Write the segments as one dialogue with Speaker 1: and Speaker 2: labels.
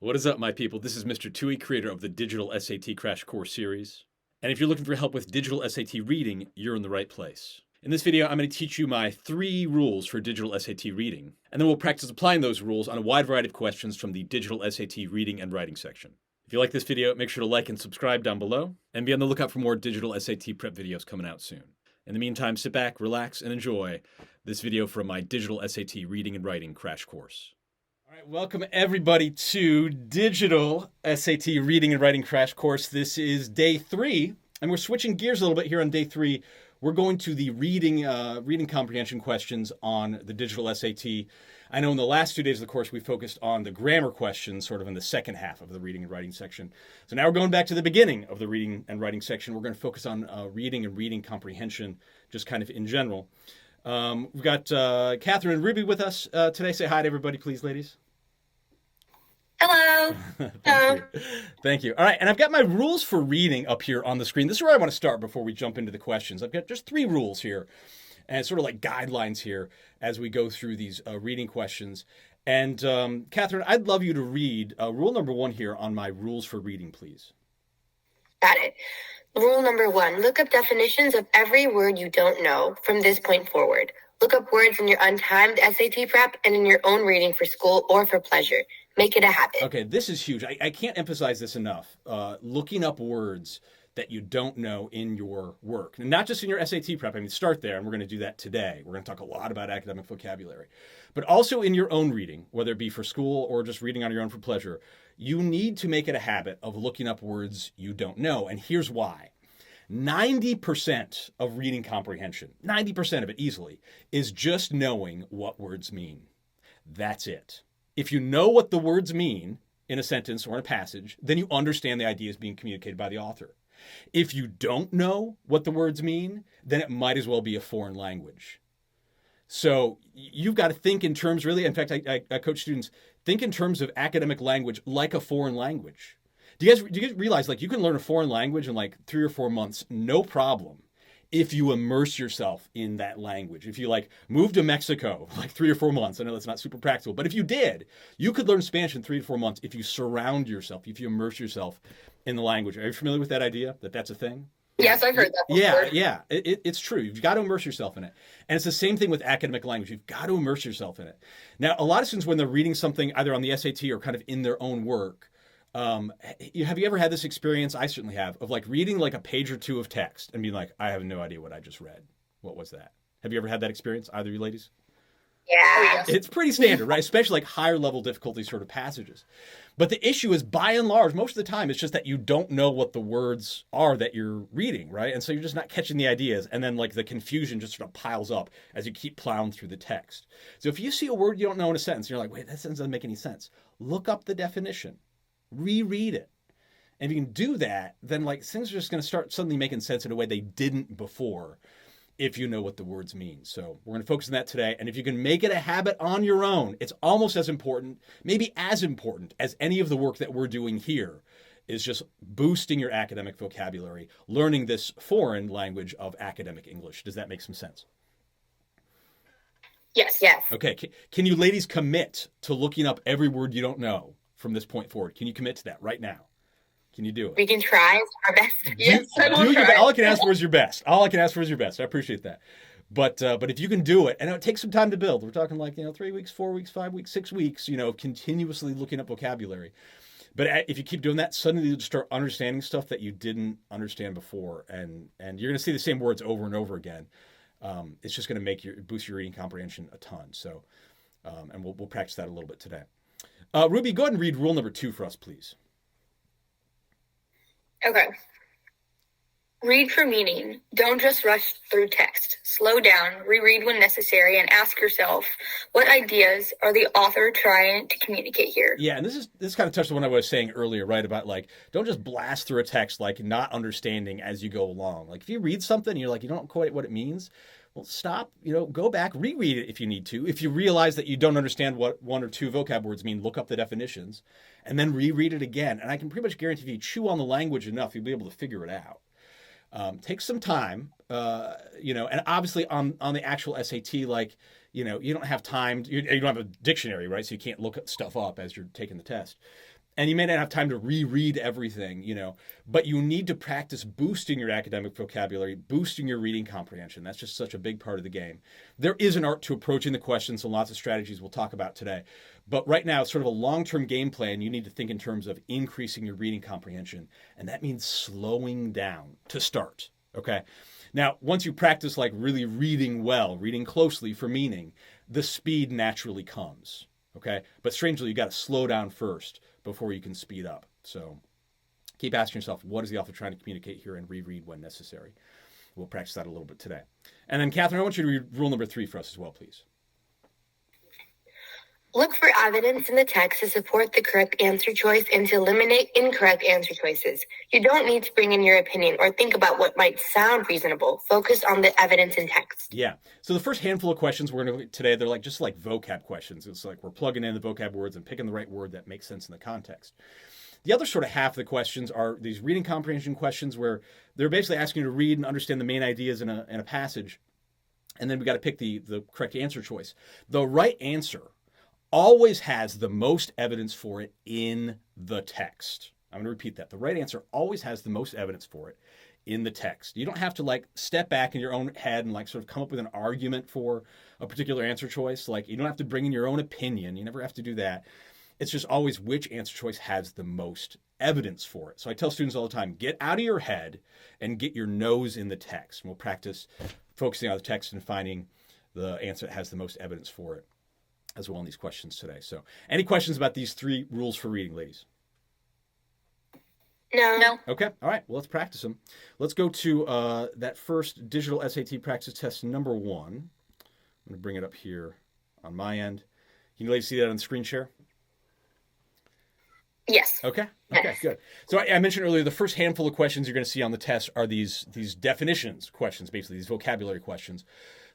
Speaker 1: What is up, my people? This is Mr. Tui, creator of the Digital SAT Crash Course series. And if you're looking for help with digital SAT reading, you're in the right place. In this video, I'm going to teach you my 3 rules for digital SAT reading, and then we'll practice applying those rules on a wide variety of questions from the digital SAT reading and writing section. If you like this video, make sure to like and subscribe down below, and be on the lookout for more digital SAT prep videos coming out soon. In the meantime, sit back, relax, and enjoy this video from my digital SAT reading and writing crash course. All right, welcome everybody to Digital SAT Reading and Writing Crash Course. This is day 3, and we're switching gears a little bit here on day 3. We're going to the reading comprehension questions on the Digital SAT. I know in the last 2 days of the course, we focused on the grammar questions sort of in the second half of the reading and writing section. So now we're going back to the beginning of the reading and writing section. We're going to focus on reading and reading comprehension, just kind of in general. We've got Catherine and Ruby with us today. Say hi to everybody, please, ladies.
Speaker 2: Hello.
Speaker 1: Thank you. All right, and I've got my rules for reading up here on the screen. This is where I want to start before we jump into the questions. I've got just 3 rules here, and sort of like guidelines here as we go through these reading questions. And Catherine, I'd love you to read rule number 1 here on my rules for reading, please.
Speaker 2: Got it. Rule number 1, look up definitions of every word you don't know from this point forward. Look up words in your untimed SAT prep and in your own reading for school or for pleasure. Make it a habit.
Speaker 1: Okay, this is huge. I can't emphasize this enough. Looking up words that you don't know in your work. And not just in your SAT prep. I mean, start there, and we're going to do that today. We're going to talk a lot about academic vocabulary. But also in your own reading, whether it be for school or just reading on your own for pleasure, you need to make it a habit of looking up words you don't know. And here's why. 90% of reading comprehension, 90% of it easily, is just knowing what words mean. That's it. If you know what the words mean in a sentence or in a passage, then you understand the ideas being communicated by the author. If you don't know what the words mean, then it might as well be a foreign language. So you've got to think in terms, really, in fact, I coach students, think in terms of academic language like a foreign language. Do you guys realize, like, you can learn a foreign language in like 3 or 4 months, no problem, if you immerse yourself in that language. If you like move to Mexico like 3 or 4 months, I know that's not super practical, but if you did, you could learn Spanish in 3 to 4 months if you surround yourself, if you immerse yourself in the language. Are you familiar with that idea, that that's a thing?
Speaker 2: Yes, I've heard that before.
Speaker 1: Yeah, it's true. You've got to immerse yourself in it. And it's the same thing with academic language. You've got to immerse yourself in it. Now, a lot of students, when they're reading something either on the SAT or kind of in their own work, have you ever had this experience? I certainly have, of like reading like a page or 2 of text and being like, I have no idea what I just read. What was that? Have you ever had that experience, either of you ladies?
Speaker 2: Yeah.
Speaker 1: It's pretty standard, right? Especially like higher level difficulty sort of passages. But the issue is, by and large, most of the time, it's just that you don't know what the words are that you're reading, right? And so you're just not catching the ideas. And then like the confusion just sort of piles up as you keep plowing through the text. So if you see a word you don't know in a sentence, you're like, wait, that sentence doesn't make any sense. Look up the definition. Reread it. And if you can do that, then like things are just going to start suddenly making sense in a way they didn't before, if you know what the words mean. So we're going to focus on that today. And if you can make it a habit on your own, it's almost as important, maybe as important as any of the work that we're doing here, is just boosting your academic vocabulary, learning this foreign language of academic English. Does that make some sense?
Speaker 2: Yes.
Speaker 1: Okay. Can you ladies commit to looking up every word you don't know from this point forward? Can you commit to that right now? Can you do it?
Speaker 2: We can try our best.
Speaker 1: Yes, all I can ask for is your best. I appreciate that. But if you can do it, and it takes some time to build. We're talking like 3 weeks, 4 weeks, 5 weeks, 6 weeks. Continuously looking up vocabulary. But if you keep doing that, suddenly you'll start understanding stuff that you didn't understand before, and you're going to see the same words over and over again. It's just going to boost your reading comprehension a ton. So, and we'll practice that a little bit today. Ruby, go ahead and read rule number 2 for us, please.
Speaker 2: Okay. Read for meaning. Don't just rush through text. Slow down, reread when necessary, and ask yourself, what ideas are the author trying to communicate here?
Speaker 1: Yeah, and this kind of touches on what I was saying earlier, right? About like, don't just blast through a text like not understanding as you go along. Like if you read something and you're like, you don't know quite what it means, well, stop, go back, reread it if you need to. If you realize that you don't understand what 1 or 2 vocab words mean, look up the definitions and then reread it again. And I can pretty much guarantee if you chew on the language enough, you'll be able to figure it out. Take some time, and obviously on the actual SAT, like, you don't have time, you don't have a dictionary, right? So you can't look stuff up as you're taking the test. And you may not have time to reread everything, but you need to practice boosting your academic vocabulary, boosting your reading comprehension. That's just such a big part of the game. There is an art to approaching the questions and lots of strategies we'll talk about today. But right now, sort of a long-term game plan, you need to think in terms of increasing your reading comprehension. And that means slowing down to start, okay? Now, once you practice like really reading well, reading closely for meaning, the speed naturally comes, okay? But strangely, you got to slow down first before you can speed up. So keep asking yourself, what is the author trying to communicate here, and reread when necessary. We'll practice that a little bit today. And then, Catherine, I want you to read rule number 3 for us as well, please.
Speaker 2: Look for evidence in the text to support the correct answer choice and to eliminate incorrect answer choices. You don't need to bring in your opinion or think about what might sound reasonable. Focus on the evidence in text.
Speaker 1: Yeah. So the first handful of questions we're going to look at today, they're just like vocab questions. It's like we're plugging in the vocab words and picking the right word that makes sense in the context. The other sort of half of the questions are these reading comprehension questions where they're basically asking you to read and understand the main ideas in a passage. And then we got to pick the correct answer choice. The right answer always has the most evidence for it in the text. I'm going to repeat that. The right answer always has the most evidence for it in the text. You don't have to step back in your own head and sort of come up with an argument for a particular answer choice. You don't have to bring in your own opinion. You never have to do that. It's just always which answer choice has the most evidence for it. So I tell students all the time, get out of your head and get your nose in the text. And we'll practice focusing on the text and finding the answer that has the most evidence for it as well in these questions today. So any questions about these 3 rules for reading, ladies?
Speaker 2: No.
Speaker 1: Okay. All right. Well, let's practice them. Let's go to that first digital SAT practice test number 1. I'm going to bring it up here on my end. Can you ladies see that on the screen share?
Speaker 2: Yes.
Speaker 1: Okay.
Speaker 2: Yes.
Speaker 1: Okay, good. So I mentioned earlier, the first handful of questions you're going to see on the test are these definitions questions, basically these vocabulary questions.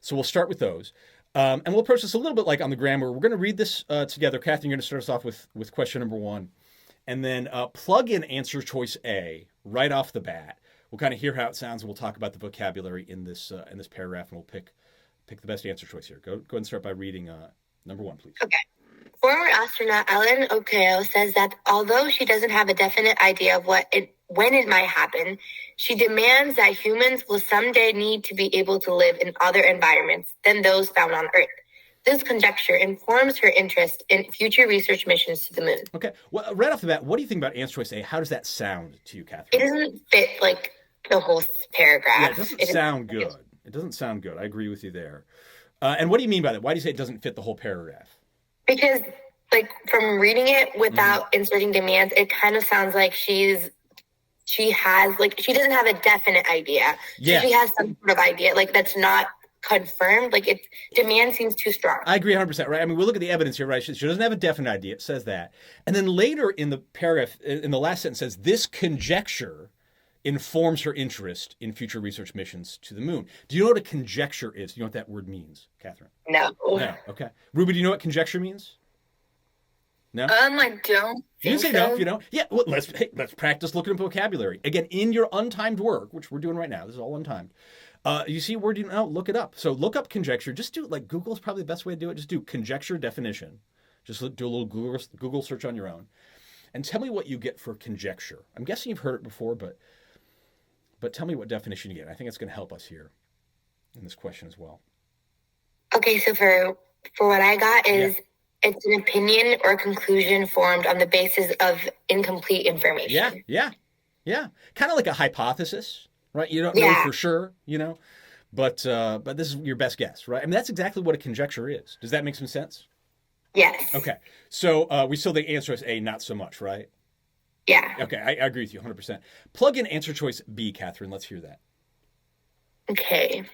Speaker 1: So we'll start with those. And we'll approach this a little bit like on the grammar. We're going to read this together. Catherine, you're going to start us off with question number 1. And then plug in answer choice A right off the bat. We'll kind of hear how it sounds, and we'll talk about the vocabulary in this paragraph, and we'll pick the best answer choice here. Go ahead and start by reading number 1, please.
Speaker 2: Okay. Former astronaut Ellen Okeo says that although she doesn't have a definite idea of when it might happen, she demands that humans will someday need to be able to live in other environments than those found on Earth. This conjecture informs her interest in future research missions to the moon.
Speaker 1: Okay. Well, right off the bat, what do you think about answer choice A? How does that sound to you, Catherine?
Speaker 2: It doesn't fit the whole paragraph.
Speaker 1: Yeah, it doesn't sound good. It doesn't sound good. I agree with you there. And what do you mean by that? Why do you say it doesn't fit the whole paragraph?
Speaker 2: Because, from reading it without inserting demands, it kind of sounds like she doesn't have a definite idea.
Speaker 1: Yeah.
Speaker 2: So she has some sort of idea, that's not confirmed. Demand seems too strong.
Speaker 1: I agree 100%, right? I mean, we look at the evidence here, right? She doesn't have a definite idea. It says that. And then later in the paragraph, in the last sentence, says, this conjecture informs her interest in future research missions to the moon. Do you know what a conjecture is? Do you know what that word means, Catherine?
Speaker 2: No.
Speaker 1: No. Okay. Ruby, do you know what conjecture means? No?
Speaker 3: I don't.
Speaker 1: You say so. No, Yeah, well, let's practice looking at vocabulary. Again, in your untimed work, which we're doing right now. This is all untimed. You see a word you know, look it up. So look up conjecture. Just do Google is probably the best way to do it. Just do conjecture definition. Just do a little Google search on your own. And tell me what you get for conjecture. I'm guessing you've heard it before, but tell me what definition you get. I think it's going to help us here in this question as well.
Speaker 2: Okay, so for what I got is it's an opinion or conclusion formed on the basis of incomplete information.
Speaker 1: Yeah. Kind of like a hypothesis, right? You don't know for sure, but this is your best guess, right? I mean, that's exactly what a conjecture is. Does that make some sense?
Speaker 2: Yes.
Speaker 1: Okay. So we still the answer is A, not so much, right?
Speaker 2: Yeah.
Speaker 1: Okay, I agree with you 100%. Plug in answer choice B, Catherine. Let's hear that.
Speaker 2: Okay.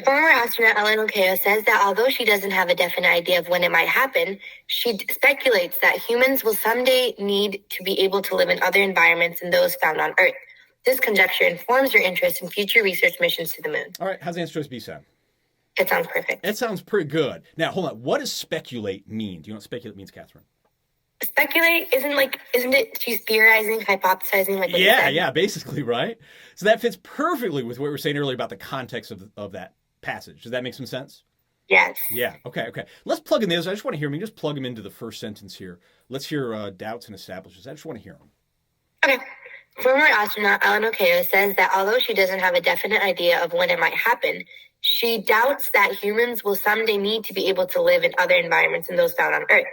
Speaker 2: Former astronaut Ellen Okeo says that although she doesn't have a definite idea of when it might happen, she speculates that humans will someday need to be able to live in other environments than those found on Earth. This conjecture informs her interest in future research missions to the moon.
Speaker 1: All right, how's answer choice B sound?
Speaker 2: It sounds perfect.
Speaker 1: It sounds pretty good. Now, hold on. What does speculate mean? Do you know what speculate means, Catherine?
Speaker 2: Speculate isn't it she's theorizing, hypothesizing like what you said?
Speaker 1: Yeah, basically, right? So that fits perfectly with what we were saying earlier about the context of that passage. Does that make some sense?
Speaker 2: Yes.
Speaker 1: Yeah. Okay. Let's plug in those. I just want to hear them. You just plug them into the first sentence here. Let's hear doubts and establishes. I just want to hear them.
Speaker 2: Okay. Former astronaut Ellen Okeo says that although she doesn't have a definite idea of when it might happen, she doubts that humans will someday need to be able to live in other environments than those found on Earth.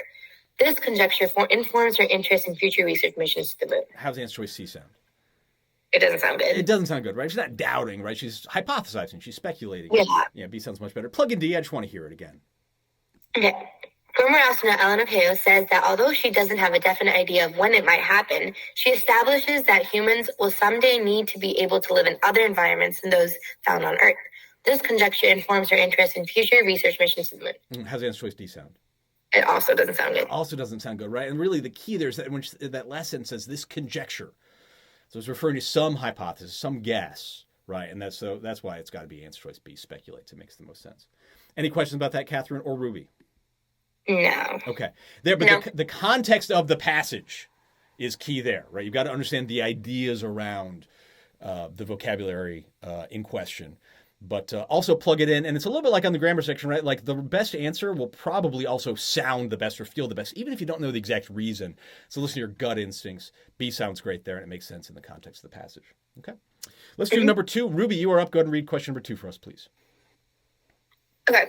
Speaker 2: This conjecture informs her interest in future research missions to the moon.
Speaker 1: How's answer choice C sound?
Speaker 2: It doesn't sound good.
Speaker 1: It doesn't sound good, right? She's not doubting, right? She's hypothesizing. She's speculating.
Speaker 2: Yeah.
Speaker 1: Yeah, B sounds much better. Plug in D. I just want to hear it again.
Speaker 2: Okay. Former astronaut Ellen Okeo says that although she doesn't have a definite idea of when it might happen, she establishes that humans will someday need to be able to live in other environments than those found on Earth. This conjecture informs her interest in future research missions to the moon.
Speaker 1: How's answer choice D sound?
Speaker 2: It also doesn't sound good.
Speaker 1: Also doesn't sound good, right? And really the key there is that when that last sentence says this conjecture. So it's referring to some hypothesis, some guess, right? And that's why it's got to be answer choice B, speculates. It makes the most sense. Any questions about that, Catherine or Ruby?
Speaker 2: No.
Speaker 1: Okay. But the context of the passage is key there, right? You've got to understand the ideas around the vocabulary in question. But also plug it in. And it's a little bit like on the grammar section, right? Like the best answer will probably also sound the best or feel the best, even if you don't know the exact reason. So listen to your gut instincts. B sounds great there, and it makes sense in the context of the passage. Okay. Let's do number 2. Ruby, you are up. Go ahead and read question number 2 for us, please.
Speaker 2: Okay.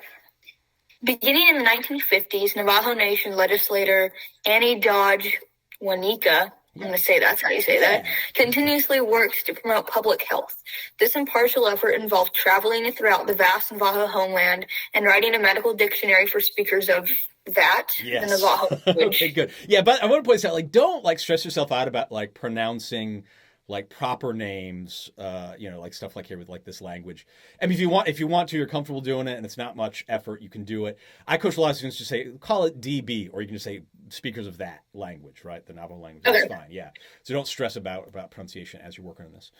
Speaker 2: Beginning in the 1950s, Navajo Nation legislator Annie Dodge Wanika, I'm going to say that's how you say that, continuously works to promote public health. This impartial effort involved traveling throughout the vast Navajo homeland and writing a medical dictionary for speakers of that, the Navajo language.
Speaker 1: Okay, good. Yeah, but I want to point this out, like, don't, like, stress yourself out about, like, pronouncing, like, proper names, like stuff like here with, like, this language. I mean, if you want to, you're comfortable doing it, and it's not much effort, you can do it. I coach a lot of students to say, call it DB, or you can just say speakers of that language, right? The Navajo language. That's fine, yeah. So don't stress about pronunciation as you're working on this.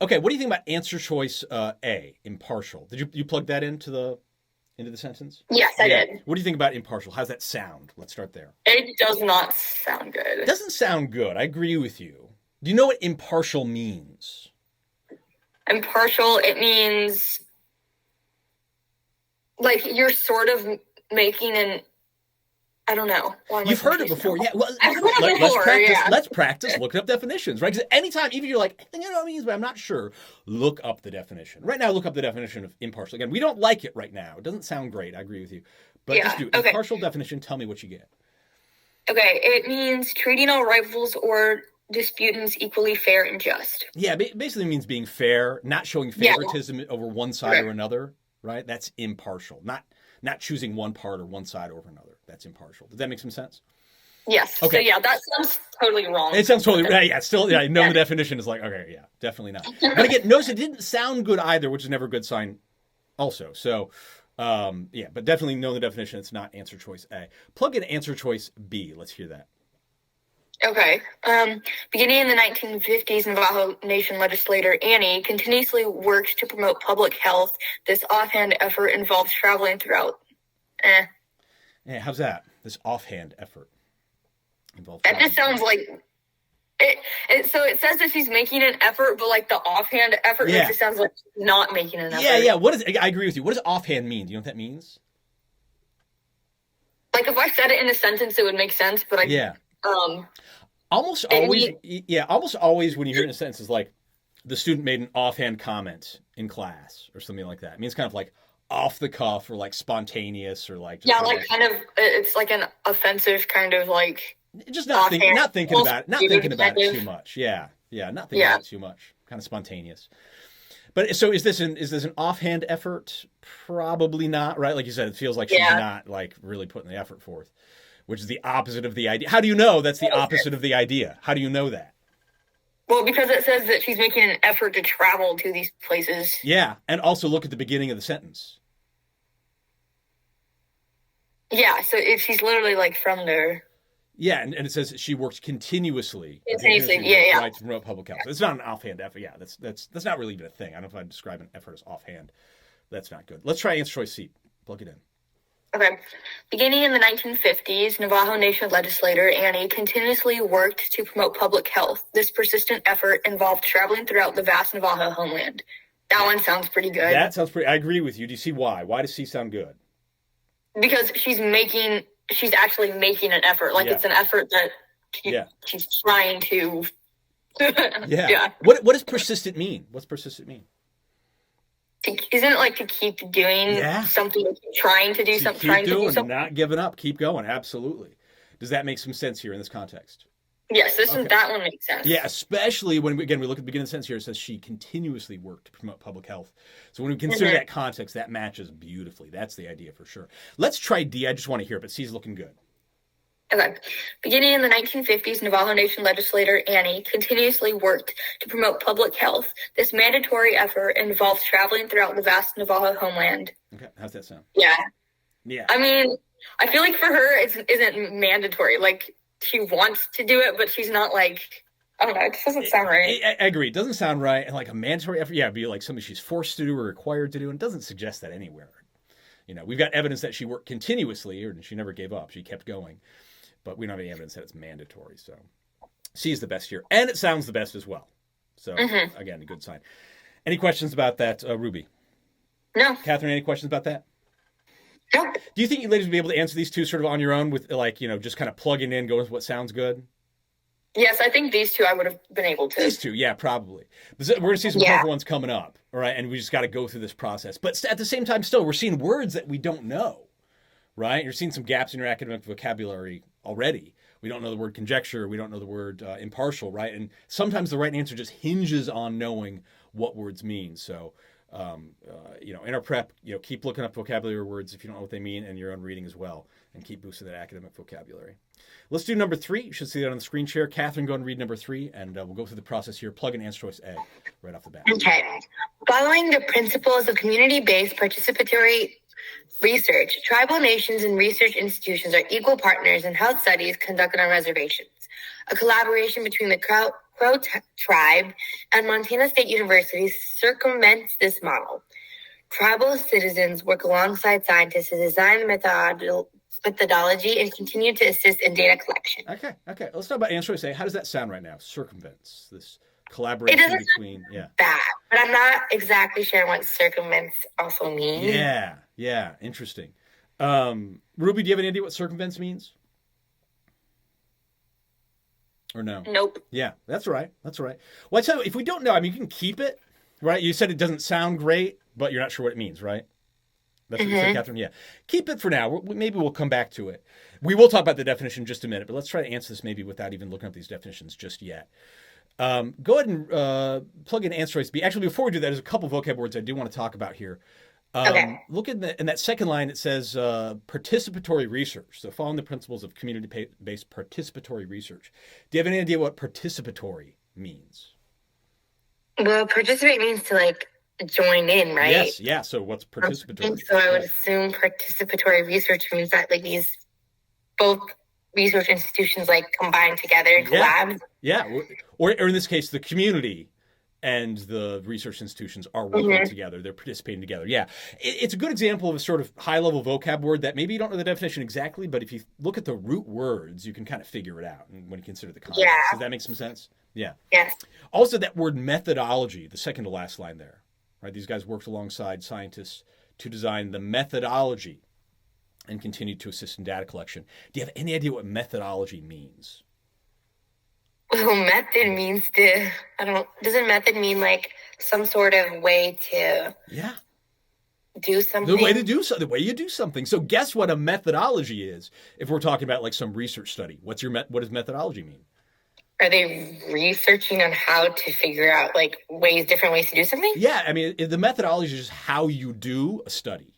Speaker 1: Okay, what do you think about answer choice A, impartial? Did you plug that into the sentence?
Speaker 2: Yes, I did.
Speaker 1: What do you think about impartial? How's that sound? Let's start there.
Speaker 2: It does not sound good.
Speaker 1: It doesn't sound good. I agree with you. Do you know what impartial means?
Speaker 2: Impartial, it means like you're sort of making I don't know.
Speaker 1: You've heard it before. Yeah. Well,
Speaker 2: I've heard it before,
Speaker 1: let's practice looking up definitions, right? Because anytime, even if you're like, I think I know what it means, but I'm not sure, look up the definition. Right now, look up the definition of impartial. Again, we don't like it right now. It doesn't sound great. I agree with you. But just do impartial definition. Tell me what you get.
Speaker 2: Okay. It means treating all rivals or disputants equally fair and just.
Speaker 1: Yeah, basically means being fair, not showing favoritism over one side or another, right? That's impartial. Not choosing one part or one side over another. That's impartial. Does that make some sense?
Speaker 2: Yes.
Speaker 1: Okay.
Speaker 2: So that sounds totally wrong.
Speaker 1: It sounds totally right. Yeah, still, I know the definition is like, okay, yeah, definitely not. But again, notice it didn't sound good either, which is never a good sign also. So, but definitely know the definition. It's not answer choice A. Plug in answer choice B. Let's hear that.
Speaker 2: Okay. Beginning in the 1950s, Navajo Nation legislator Annie continuously worked to promote public health. This offhand effort involved traveling throughout.
Speaker 1: Yeah, how's that? This offhand effort involved.
Speaker 2: That just sounds like it. So it says that she's making an effort, but like the offhand effort, it just sounds like not making an effort.
Speaker 1: Yeah. I agree with you. What does offhand mean? Do you know what that means?
Speaker 2: Like if I said it in a sentence, it would make sense. But
Speaker 1: almost always when you hear it in a sentence, it's like the student made an offhand comment in class or something like that. It means kind of like off the cuff or like spontaneous or like
Speaker 2: it's like an offensive kind of like
Speaker 1: just not thinking about it too much. Yeah, not thinking about it too much. Kind of spontaneous. But so is this an offhand effort? Probably not, right? Like you said, it feels like she's not like really putting the effort forth, which is the opposite of the idea. How do you know that's the opposite of the idea? How do you know that?
Speaker 2: Well, because it says that she's making an effort to travel to these places.
Speaker 1: Yeah, and also look at the beginning of the sentence.
Speaker 2: Yeah, so if she's literally like from there.
Speaker 1: Yeah, and it says she works continuously.
Speaker 2: To
Speaker 1: promote public health. It's not an offhand effort. Yeah, that's not really even a thing. I don't know if I'd describe an effort as offhand. That's not good. Let's try answer choice C. Plug it in.
Speaker 2: Okay. Beginning in the 1950s, Navajo Nation legislator Annie continuously worked to promote public health. This persistent effort involved traveling throughout the vast Navajo homeland. That one sounds pretty good.
Speaker 1: That sounds pretty. I agree with you. Do you see why? Why does C sound good?
Speaker 2: Because she's actually making an effort. Like it's an effort that she's trying to.
Speaker 1: Yeah. What does persistent mean? What's persistent mean?
Speaker 2: Isn't it like to keep doing something, trying to do something, trying to do something?
Speaker 1: Not giving up, keep going. Absolutely. Does that make some sense here in this context?
Speaker 2: Yes, that one makes sense.
Speaker 1: Yeah, especially when, we look at the beginning of the sentence here, it says she continuously worked to promote public health. So when we consider that context, that matches beautifully. That's the idea for sure. Let's try D. I just want to hear it, but C's looking good.
Speaker 2: Okay. Beginning in the 1950s, Navajo Nation legislator Annie continuously worked to promote public health. This mandatory effort involved traveling throughout the vast Navajo homeland.
Speaker 1: Okay, how's that sound?
Speaker 2: Yeah.
Speaker 1: Yeah.
Speaker 2: I mean, I feel like for her, it isn't mandatory. Like, she wants to do it, but she's not like, I don't know, it just doesn't sound right.
Speaker 1: I agree. It doesn't sound right. And like a mandatory effort, it'd be like something she's forced to do or required to do, and it doesn't suggest that anywhere. We've got evidence that she worked continuously, or she never gave up. She kept going. But we don't have any evidence that it's mandatory. So C is the best here. And it sounds the best as well. So, again, a good sign. Any questions about that, Ruby?
Speaker 2: No.
Speaker 1: Catherine, any questions about that?
Speaker 2: No.
Speaker 1: Do you think you ladies would be able to answer these two sort of on your own with, like, just kind of plugging in, going with what sounds good?
Speaker 2: Yes, I think these two I would have been able to.
Speaker 1: These two, yeah, probably. We're going to see some tougher ones coming up, all right? And we just got to go through this process. But at the same time, still, we're seeing words that we don't know, right? You're seeing some gaps in your academic vocabulary already. We don't know the word conjecture. We don't know the word impartial, right? And sometimes the right answer just hinges on knowing what words mean. So, in our prep, keep looking up vocabulary words if you don't know what they mean, and your own reading as well, and keep boosting that academic vocabulary. Let's do number 3. You should see that on the screen share. Catherine, go and read number 3, and we'll go through the process here. Plug in answer choice A right off the bat.
Speaker 2: Okay. Following the principles of community-based participatory research, tribal nations and research institutions are equal partners in health studies conducted on reservations. A collaboration between the Crow tribe and Montana State University circumvents this model. Tribal citizens work alongside scientists to design the methodology and continue to assist in data collection.
Speaker 1: Okay. Let's talk about answer choice A. How does that sound right now? Circumvents this collaboration between
Speaker 2: bad, but I'm not exactly sure what circumvents also means.
Speaker 1: Yeah, interesting. Ruby, do you have any idea what circumvents means? Or no?
Speaker 2: Nope.
Speaker 1: Yeah, that's right. Well, I tell you, if we don't know, you can keep it, right? You said it doesn't sound great, but you're not sure what it means, right? That's what you said, Catherine. Yeah. Keep it for now. Maybe we'll come back to it. We will talk about the definition in just a minute, but let's try to answer this maybe without even looking up these definitions just yet. Go ahead and plug in answer choice B. Actually, before we do that, there's a couple vocab words I do want to talk about here. Look in that second line. It says participatory research. So following the principles of community-based participatory research. Do you have any idea what participatory means?
Speaker 2: Well, participate means to join in, right?
Speaker 1: Yes. Yeah. So what's participatory?
Speaker 2: So I would assume participatory research means that these both research institutions combine together and collab.
Speaker 1: Yeah. Or in this case, the community and the research institutions are working together. They're participating together. Yeah. It's a good example of a sort of high-level vocab word that maybe you don't know the definition exactly, but if you look at the root words, you can kind of figure it out when you consider the context.
Speaker 2: Yeah.
Speaker 1: Does that make some sense? Yeah.
Speaker 2: Yes.
Speaker 1: Also, that word methodology, the second to last line there, right? These guys worked alongside scientists to design the methodology and continue to assist in data collection. Do you have any idea what methodology means?
Speaker 2: Well, method means doesn't method mean some sort of way to do something?
Speaker 1: The way you do something. So guess what a methodology is if we're talking about some research study. What does methodology mean?
Speaker 2: Are they researching on how to figure out different ways to do something?
Speaker 1: Yeah, the methodology is just how you do a study.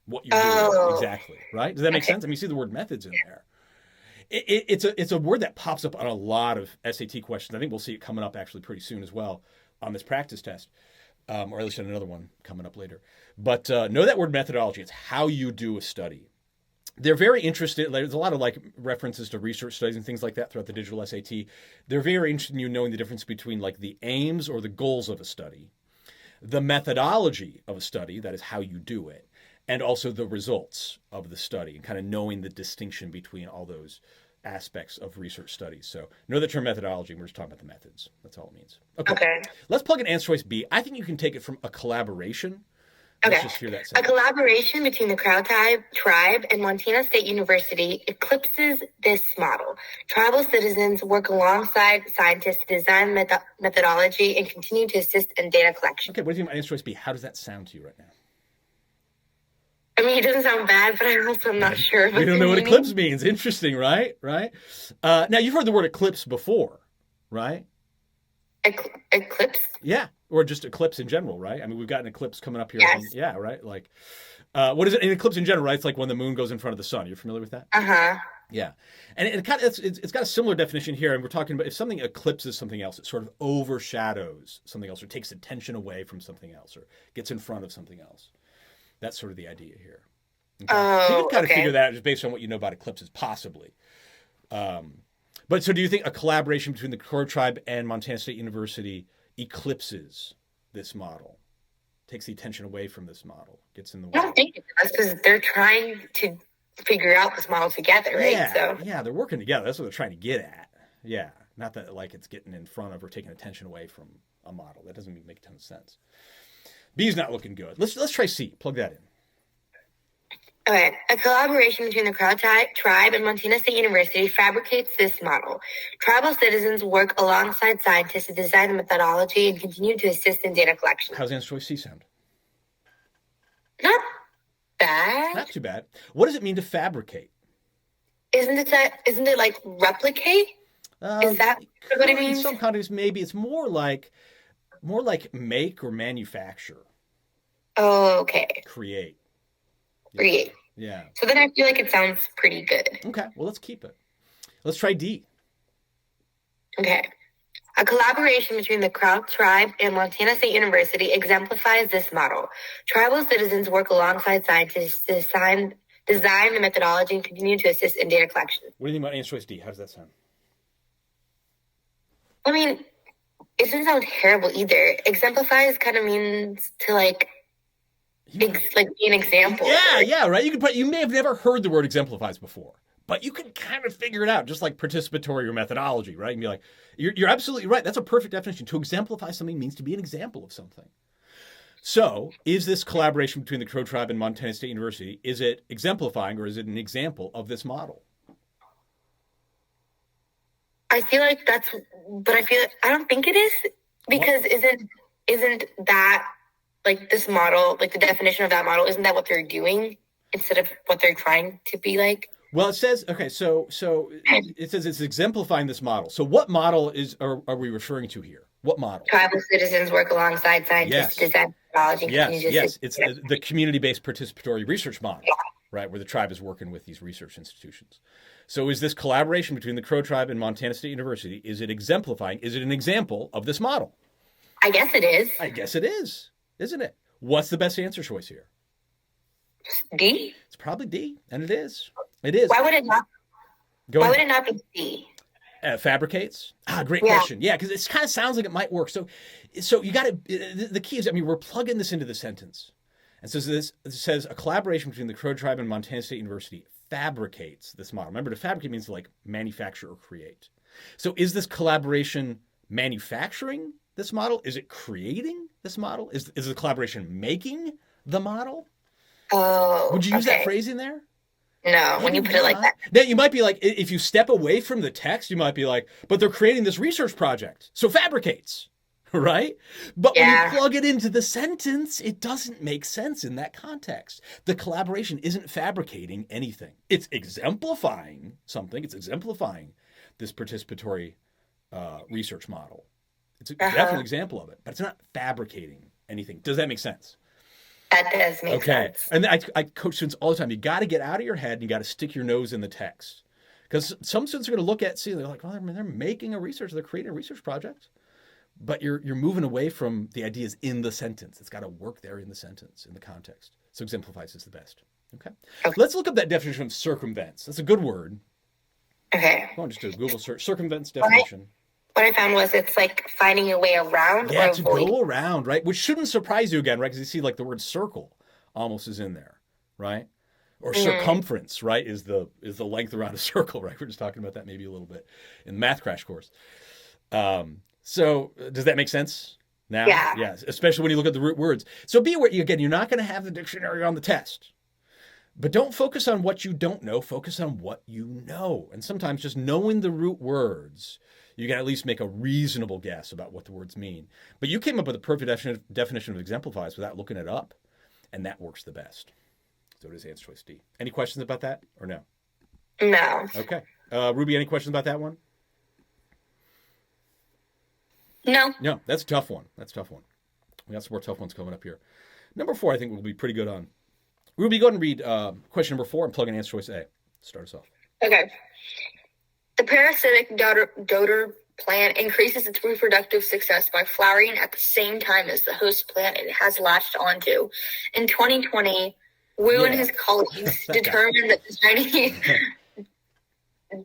Speaker 1: What you're doing exactly, right? Does that make sense? You see the word methods in there. It's a word that pops up on a lot of SAT questions. I think we'll see it coming up actually pretty soon as well on this practice test, or at least on another one coming up later. But know that word methodology. It's how you do a study. They're very interested. There's a lot of references to research studies and things like that throughout the digital SAT. They're very interested in you knowing the difference between the aims or the goals of a study, the methodology of a study, that is how you do it, and also the results of the study, and kind of knowing the distinction between all those aspects of research studies. So know the term methodology. We're just talking about the methods. That's all it means. Okay.
Speaker 2: Okay.
Speaker 1: Let's plug in answer choice B. I think you can take it from a collaboration. Let's just hear that
Speaker 2: A
Speaker 1: sentence.
Speaker 2: collaboration between the Crow tribe and Montana State University eclipses this model. Tribal citizens work alongside scientists to design methodology and continue to assist in data collection.
Speaker 1: Okay, what do you think about answer choice B? How does that sound to you right now?
Speaker 2: I mean, it doesn't sound bad, but I'm also not sure.
Speaker 1: We don't know what eclipse means. Interesting, right? Right. Now, you've heard the word eclipse before, right?
Speaker 2: Eclipse?
Speaker 1: Yeah, or just eclipse in general, right? I mean, we've got an eclipse coming up here.
Speaker 2: Yes.
Speaker 1: Yeah, right? Like, what is it? An eclipse in general, right? It's like when the moon goes in front of the sun. You're familiar with that?
Speaker 2: Uh-huh.
Speaker 1: Yeah. And it kind of, it's got a similar definition here. And we're talking about if something eclipses something else, it sort of overshadows something else or takes attention away from something else or gets in front of something else. That's sort of the idea here. Okay?
Speaker 2: Oh,
Speaker 1: so you can kind of
Speaker 2: okay.
Speaker 1: figure that out just based on what you know about eclipses, possibly. But so do you think a collaboration between the Crow tribe and Montana State University eclipses this model, takes the attention away from this model, gets in the way?
Speaker 2: I don't think it does because they're trying to figure out this model together, right?
Speaker 1: Yeah, they're working together. That's what they're trying to get at. Yeah, not that like it's getting in front of or taking attention away from a model. That doesn't make a ton of sense. B's not looking good. Let's try C. Plug that in.
Speaker 2: Okay. A collaboration between the Crow tribe and Montana State University fabricates this model. Tribal citizens work alongside scientists to design the methodology and continue to assist in data collection.
Speaker 1: How's answer choice C sound?
Speaker 2: Not bad.
Speaker 1: Not too bad. What does it mean to fabricate?
Speaker 2: Isn't it like replicate? Is that what it means?
Speaker 1: In some contexts, maybe it's more like make or manufacture.
Speaker 2: Oh, okay.
Speaker 1: Create.
Speaker 2: Create.
Speaker 1: Yeah.
Speaker 2: So then I feel like it sounds pretty good.
Speaker 1: Okay. Well, let's keep it. Let's try D.
Speaker 2: Okay. A collaboration between the Crow tribe and Montana State University exemplifies this model. Tribal citizens work alongside scientists to design the methodology and continue to assist in data collection.
Speaker 1: What do you think about answer choice D? How does that sound?
Speaker 2: I mean, it doesn't sound terrible either. Exemplifies kind of means to like be an example.
Speaker 1: Yeah, right. You may have never heard the word exemplifies before, but you can kind of figure it out, just like participatory or methodology, right? And be like, you're absolutely right. That's a perfect definition. To exemplify something means to be an example of something. So, is this collaboration between the Crow tribe and Montana State University, is it exemplifying or is it an example of this model?
Speaker 2: I feel like I don't think it is, because isn't that like this model, like the definition of that model, isn't that what they're doing instead of what they're trying to be like?
Speaker 1: Well, it says, okay, so it says it's exemplifying this model. So what model are we referring to here? What model?
Speaker 2: Tribal citizens work alongside scientists to design methodology.
Speaker 1: Yes. It's the community-based participatory research model, right, where the tribe is working with these research institutions. So is this collaboration between the Crow tribe and Montana State University, is it exemplifying, is it an example of this model?
Speaker 2: I guess it is.
Speaker 1: I guess it is, isn't it? What's the best answer choice here?
Speaker 2: D?
Speaker 1: It's probably D, and it is. It is.
Speaker 2: Why would it not? Why would it not be C?
Speaker 1: Fabricates? Great question. Yeah, because it kind of sounds like it might work. So you got to. The key is, I mean, we're plugging this into the sentence, and so it says a collaboration between the Crow tribe and Montana State University fabricates this model. Remember, to fabricate means to like manufacture or create. So is this collaboration manufacturing this model? Is it creating this model? Is the collaboration making the model?
Speaker 2: Oh,
Speaker 1: would you use that phrasing there?
Speaker 2: No, when you put it like that.
Speaker 1: Now, you might be like, if you step away from the text, you might be like, but they're creating this research project, so fabricates, right? But when you plug it into the sentence, it doesn't make sense in that context. The collaboration isn't fabricating anything. It's exemplifying something. It's exemplifying this participatory research model. It's definitely an example of it, but it's not fabricating anything. Does that make sense?
Speaker 2: That does make sense.
Speaker 1: And I coach students all the time. You got to get out of your head and you got to stick your nose in the text. Because some students are going to look at, they're like, well, they're making a research, they're creating a research project. But you're moving away from the ideas in the sentence. It's got to work there in the sentence, in the context. So exemplifies is the best. Okay. Let's look up that definition of circumvents. That's a good word.
Speaker 2: Okay.
Speaker 1: Go on, just do a Google search. Circumvents definition.
Speaker 2: What I found was it's like finding a way around or
Speaker 1: to
Speaker 2: avoid.
Speaker 1: go around, right? Which shouldn't surprise you again, right? Because you see like the word circle almost is in there, right? Or circumference, right, is the length around a circle, right? We're just talking about that maybe a little bit in the math crash course. So does that make sense now?
Speaker 2: Yeah.
Speaker 1: Yes, especially when you look at the root words. So be aware, again, you're not going to have the dictionary on the test. But don't focus on what you don't know. Focus on what you know. And sometimes just knowing the root words, you can at least make a reasonable guess about what the words mean. But you came up with a perfect definition of exemplifies without looking it up. And that works the best. So it is answer choice D. Any questions about that or no?
Speaker 2: No.
Speaker 1: Okay. Ruby, any questions about that one?
Speaker 2: No.
Speaker 1: No, that's a tough one. That's a tough one. We got some more tough ones coming up here. Number 4, I think we'll be pretty good on. Ruby, go ahead and read question number 4 and plug in answer choice A. Start us off.
Speaker 2: Okay. The parasitic daughter plant increases its reproductive success by flowering at the same time as the host plant it has latched onto. In 2020, Wu and his colleagues determined that the tiny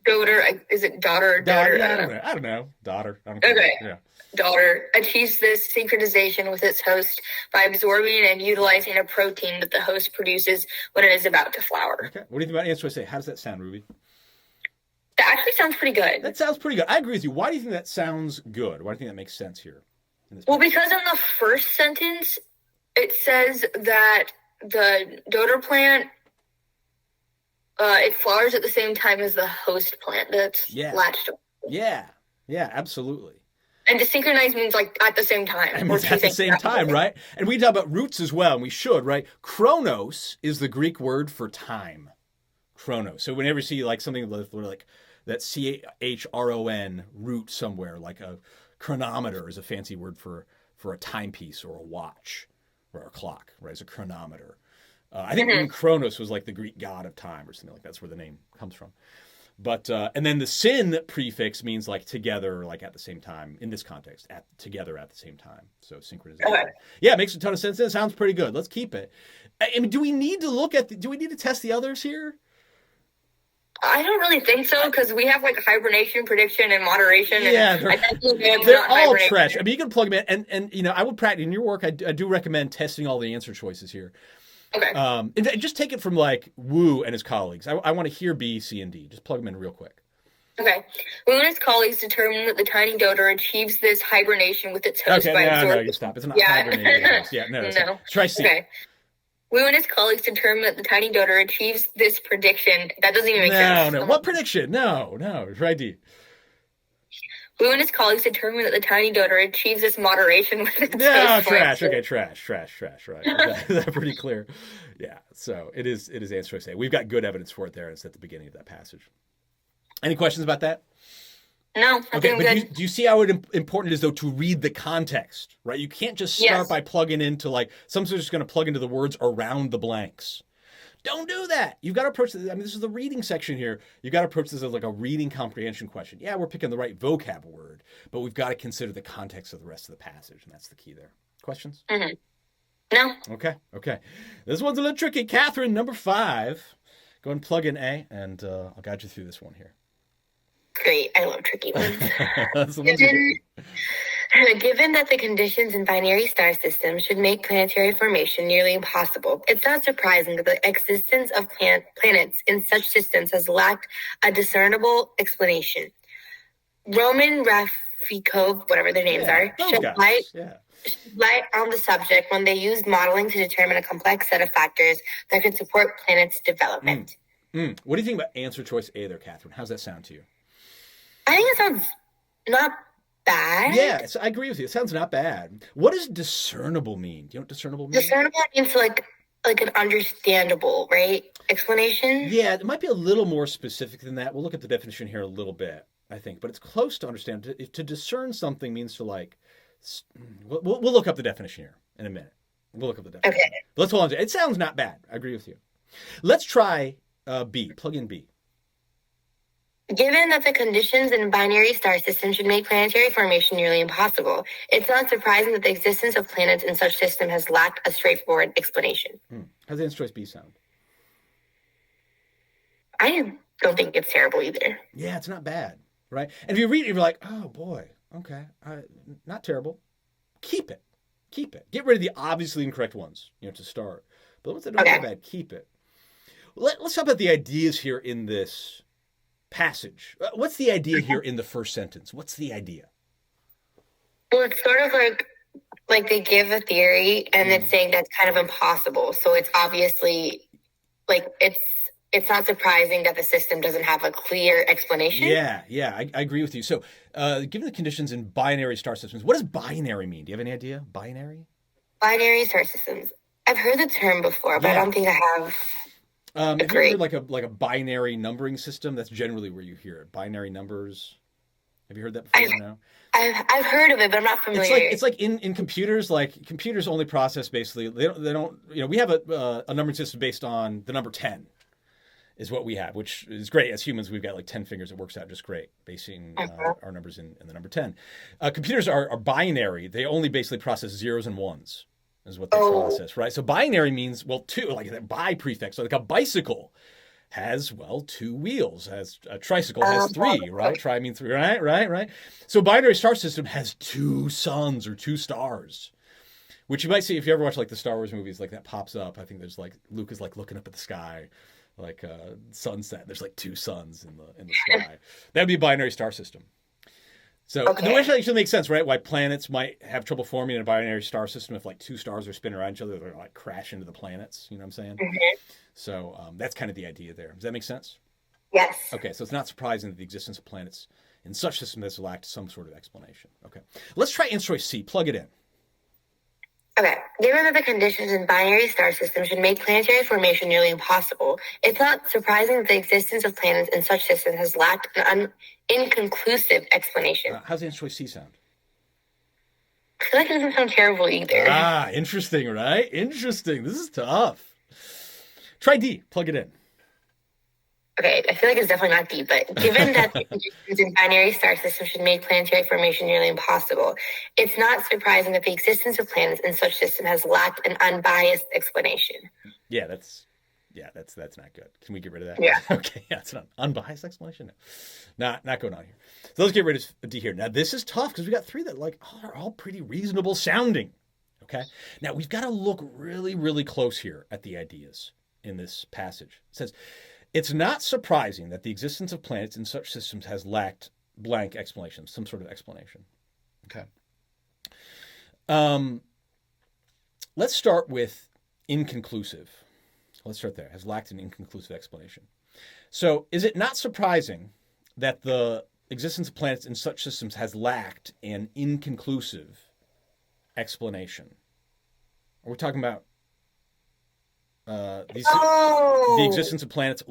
Speaker 2: daughter?
Speaker 1: I don't know. Daughter. I don't care.
Speaker 2: Okay.
Speaker 1: Yeah.
Speaker 2: Daughter achieves this synchronization with its host by absorbing and utilizing a protein that the host produces when it is about to flower.
Speaker 1: Okay. What do you think about answer choice A? How does that sound, Ruby?
Speaker 2: That actually sounds pretty good.
Speaker 1: That sounds pretty good. I agree with you. Why do you think that sounds good? Why do you think that makes sense here?
Speaker 2: Well, because in the first sentence, it says that the daughter plant, it flowers at the same time as the host plant that's latched on.
Speaker 1: Yeah, absolutely.
Speaker 2: And to synchronize means like at the same time.
Speaker 1: I mean, at the same time, right? And we talk about roots as well, and we should, right? Chronos is the Greek word for time. Chronos. So whenever you see like something like that CHRON root somewhere, like a chronometer is a fancy word for a timepiece or a watch or a clock, right? It's a chronometer. I think even Chronos was like the Greek god of time or something like that. That's where the name comes from. But and then the syn prefix means like together, like at the same time in this context, together at the same time. So synchronization. Okay. Yeah, it makes a ton of sense. It sounds pretty good. Let's keep it. I mean, do we need to test the others here?
Speaker 2: I don't really think so because we have like hibernation, prediction, and moderation.
Speaker 1: Yeah, they're all trash. I mean, you can plug them in, and you know, I would practice in your work. I do recommend testing all the answer choices here.
Speaker 2: Okay.
Speaker 1: And just take it from like Wu and his colleagues. I want to hear B, C, and D. Just plug them in real quick.
Speaker 2: Okay. Wu and his colleagues determined that the tiny daughter achieves this hibernation with its host by absorbing.
Speaker 1: No, you stop. It's not hibernating. Yeah, no. Try C.
Speaker 2: Okay. Wu and his colleagues determined that the tiny daughter achieves this prediction. That doesn't even make sense.
Speaker 1: No. What prediction? No. Try D.
Speaker 2: Wu and his colleagues determined that the tiny daughter achieves this moderation with its
Speaker 1: host. Trash. Okay, trash. Right. Is that pretty clear? Yeah. So it is answer choice A. We've got good evidence for it there. It's at the beginning of that passage. Any questions about that?
Speaker 2: No.
Speaker 1: Okay, but do you see how important it is, though, to read the context, right? You can't just start by plugging into, like, someone's just going to plug into the words around the blanks. Don't do that. You've got to approach this. I mean, this is the reading section here. You've got to approach this as like a reading comprehension question. Yeah, we're picking the right vocab word, but we've got to consider the context of the rest of the passage, and that's the key there. Questions?
Speaker 2: Mm-hmm. No.
Speaker 1: Okay. This one's a little tricky. Catherine, number 5. Go and plug in A, and I'll guide you through this one here.
Speaker 2: Great. I love tricky ones.
Speaker 1: That's the
Speaker 2: Given that the conditions in binary star systems should make planetary formation nearly impossible, it's not surprising that the existence of planets in such systems has lacked a discernible explanation. Roman Rafikov, whatever their names are, shed light on the subject when they used modeling to determine a complex set of factors that could support planets' development.
Speaker 1: What do you think about answer choice A there, Catherine? How's that sound to you?
Speaker 2: I think it sounds not bad.
Speaker 1: Yeah, I agree with you. It sounds not bad. What does discernible mean? Do you know what discernible means?
Speaker 2: Discernible means like an understandable, right? Explanation?
Speaker 1: Yeah, it might be a little more specific than that. We'll look at the definition here a little bit, I think. But it's close to understand. To discern something means to like... We'll look up the definition here in a minute. We'll look up the definition.
Speaker 2: Okay.
Speaker 1: But let's hold on to it. It sounds not bad. I agree with you. Let's try B. Plug in B.
Speaker 2: Given that the conditions in binary star systems should make planetary formation nearly impossible, it's not surprising that the existence of planets in such system has lacked a straightforward explanation.
Speaker 1: How's the answer choice B sound?
Speaker 2: I don't think it's terrible either.
Speaker 1: Yeah, it's not bad, right? And if you read it, you're like, oh boy, okay, not terrible. Keep it. Get rid of the obviously incorrect ones, to start. But the ones that don't get bad, keep it. let's talk about the ideas here in this passage. What's the idea here in the first sentence? What's the idea?
Speaker 2: Well, it's sort of like they give a theory and it's saying that's kind of impossible. So it's obviously like it's not surprising that the system doesn't have a clear explanation.
Speaker 1: Yeah, I agree with you. So, given the conditions in binary star systems, what does binary mean? Do you have any idea? Binary?
Speaker 2: Binary star systems. I've heard the term before, but I don't think I have.
Speaker 1: Have you heard like a binary numbering system? That's generally where you hear it. Binary numbers. Have you heard that before? No.
Speaker 2: I've heard of it, but I'm not familiar.
Speaker 1: It's like in computers. Like computers only process basically. They don't. We have a numbering system based on the number 10. Is what we have, which is great. As humans, we've got like 10 fingers. It works out just great, basing our numbers in the number 10. Computers are binary. They only basically process zeros and ones is what they process, right? So binary means, well, two, like that bi prefix. So like a bicycle has, well, 2 wheels. Has a tricycle has 3, right? Tri means 3, right? So binary star system has 2 suns or 2 stars. Which you might see if you ever watch like the Star Wars movies, like that pops up. I think there's like Luke is like looking up at the sky. Like sunset. There's like 2 suns in the sky. That would be a binary star system. So which actually makes sense, right? Why planets might have trouble forming in a binary star system if like 2 stars are spinning around each other, they're like crash into the planets. You know what I'm saying? Mm-hmm. So that's kind of the idea there. Does that make sense?
Speaker 2: Yes.
Speaker 1: Okay, so it's not surprising that the existence of planets in such systems has lacked some sort of explanation. Okay, let's try answer choice C. Plug it in.
Speaker 2: Okay, given that the conditions in binary star systems should make planetary formation nearly impossible, it's not surprising that the existence of planets in such systems has lacked an inconclusive explanation.
Speaker 1: How's the answer choice C sound?
Speaker 2: I feel like it doesn't sound terrible either.
Speaker 1: Interesting, right? Interesting. This is tough. Try D. Plug it in.
Speaker 2: Okay, I feel like it's definitely not D, but given that the conditions in binary star systems should make planetary formation nearly impossible, it's not surprising that the existence of planets in such system has lacked an unbiased explanation.
Speaker 1: Yeah, that's not good. Can we get rid of that?
Speaker 2: Yeah.
Speaker 1: Okay, yeah, it's an unbiased explanation. No. Not going on here. So let's get rid of D here. Now this is tough because we got 3 that are all pretty reasonable sounding. Okay. Now we've got to look really, really close here at the ideas in this passage. It says, it's not surprising that the existence of planets in such systems has lacked blank explanation, some sort of explanation. Okay. Let's start with inconclusive. Let's start there. Has lacked an inconclusive explanation. So is it not surprising that the existence of planets in such systems has lacked an inconclusive explanation? Are we talking about the existence of planets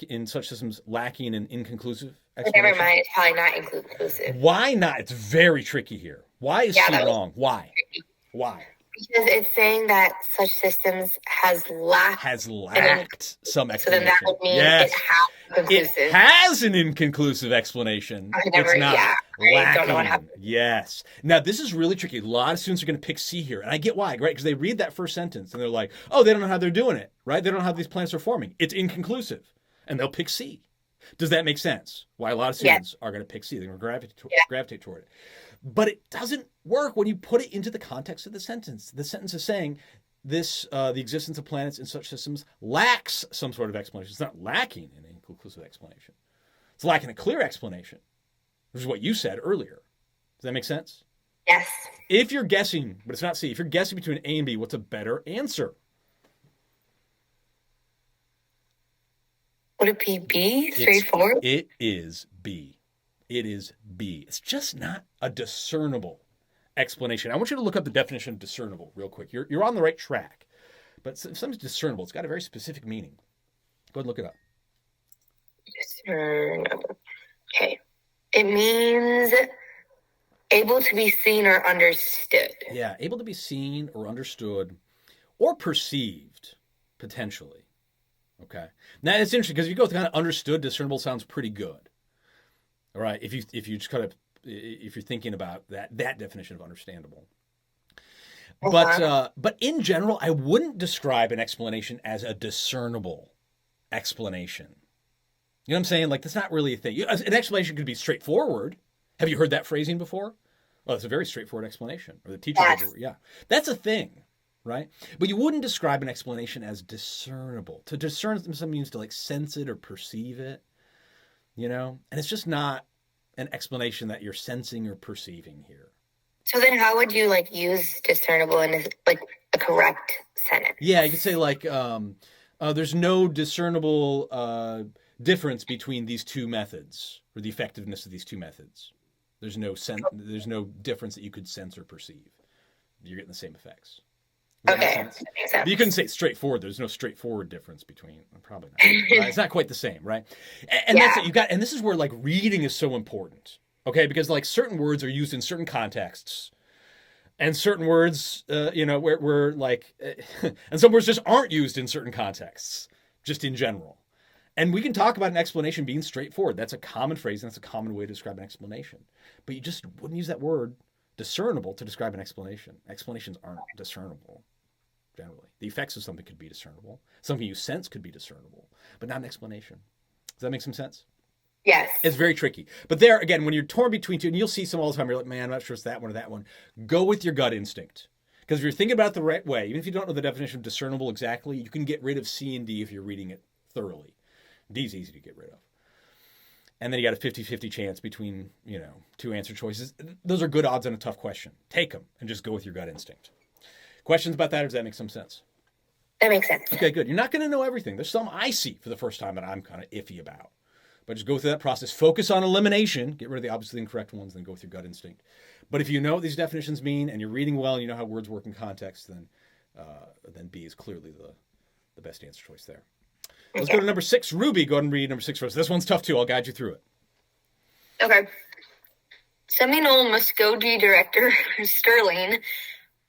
Speaker 1: in such systems lacking an inconclusive explanation?
Speaker 2: Never mind, it's probably not inconclusive.
Speaker 1: Why not? It's very tricky here. Why is C wrong? Why? Why?
Speaker 2: Because it's saying that such systems has lacked
Speaker 1: some explanation.
Speaker 2: So then that would mean
Speaker 1: it has an inconclusive explanation. It's not lacking. Don't know what happened. Yes. Now, this is really tricky. A lot of students are going to pick C here. And I get why, right? Because they read that first sentence and they're like, oh, they don't know how they're doing it, right? They don't know how these planets are forming. It's inconclusive. And they'll pick C. Does that make sense? Why a lot of students are going to pick C. They're going to gravitate toward it. But it doesn't work when you put it into the context of the sentence. The sentence is saying the existence of planets in such systems lacks some sort of explanation. It's not lacking an inconclusive explanation. It's lacking a clear explanation, which is what you said earlier. Does that make sense?
Speaker 2: Yes.
Speaker 1: If you're guessing, but it's not C, if you're guessing between A and B, what's a better answer?
Speaker 2: Would it be B? Straightforward?
Speaker 1: It is B. It is B. It's just not a discernible explanation. I want you to look up the definition of discernible real quick. You're on the right track. But if something's discernible, it's got a very specific meaning. Go ahead and look it up.
Speaker 2: Discernible. Okay. It means able to be seen or understood.
Speaker 1: Yeah, able to be seen or understood or perceived, potentially. Okay. Now, it's interesting because if you go with kind of understood, discernible sounds pretty good. All right, if you just kind of if you're thinking about that definition of understandable, but in general, I wouldn't describe an explanation as a discernible explanation. You know what I'm saying? Like that's not really a thing. An explanation could be straightforward. Have you heard that phrasing before? Well, it's a very straightforward explanation. Or the teacher, yeah, that's a thing. right? But you wouldn't describe an explanation as discernible. To discern something means to like sense it or perceive it, and it's just not an explanation that you're sensing or perceiving here.
Speaker 2: So then how would you like use discernible in like a correct sentence?
Speaker 1: Yeah, you could say like there's no discernible difference between these two methods or the effectiveness of these two methods. There's no difference that you could sense or perceive. You're getting the same effects.
Speaker 2: Okay, that makes sense.
Speaker 1: But you couldn't say straightforward. There's no straightforward difference between. Probably not. Right? It's not quite the same, right? And that's it. And this is where like reading is so important. Okay, because like certain words are used in certain contexts, and certain words, where like, and some words just aren't used in certain contexts, just in general. And we can talk about an explanation being straightforward. That's a common phrase, and that's a common way to describe an explanation. But you just wouldn't use that word discernible to describe an explanation. Explanations aren't discernible, generally. The effects of something could be discernible. Something you sense could be discernible, but not an explanation. Does that make some sense?
Speaker 2: Yes.
Speaker 1: It's very tricky. But there, again, when you're torn between two, and you'll see some all the time, you're like, man, I'm not sure it's that one or that one. Go with your gut instinct. Because if you're thinking about it the right way, even if you don't know the definition of discernible exactly, you can get rid of C and D if you're reading it thoroughly. D is easy to get rid of. And then you got a 50-50 chance between, two answer choices. Those are good odds on a tough question. Take them and just go with your gut instinct. Questions about that, or does that make some sense?
Speaker 2: That makes sense.
Speaker 1: Okay, good. You're not going to know everything. There's some I see for the first time that I'm kind of iffy about. But just go through that process. Focus on elimination. Get rid of the obviously incorrect ones, then go with your gut instinct. But if you know what these definitions mean and you're reading well and you know how words work in context, then B is clearly the best answer choice there. Let's go to number 6. Ruby, go ahead and read number 6 for us. This one's tough too. I'll guide you through it.
Speaker 2: Okay. Seminole Muskogee director Sterling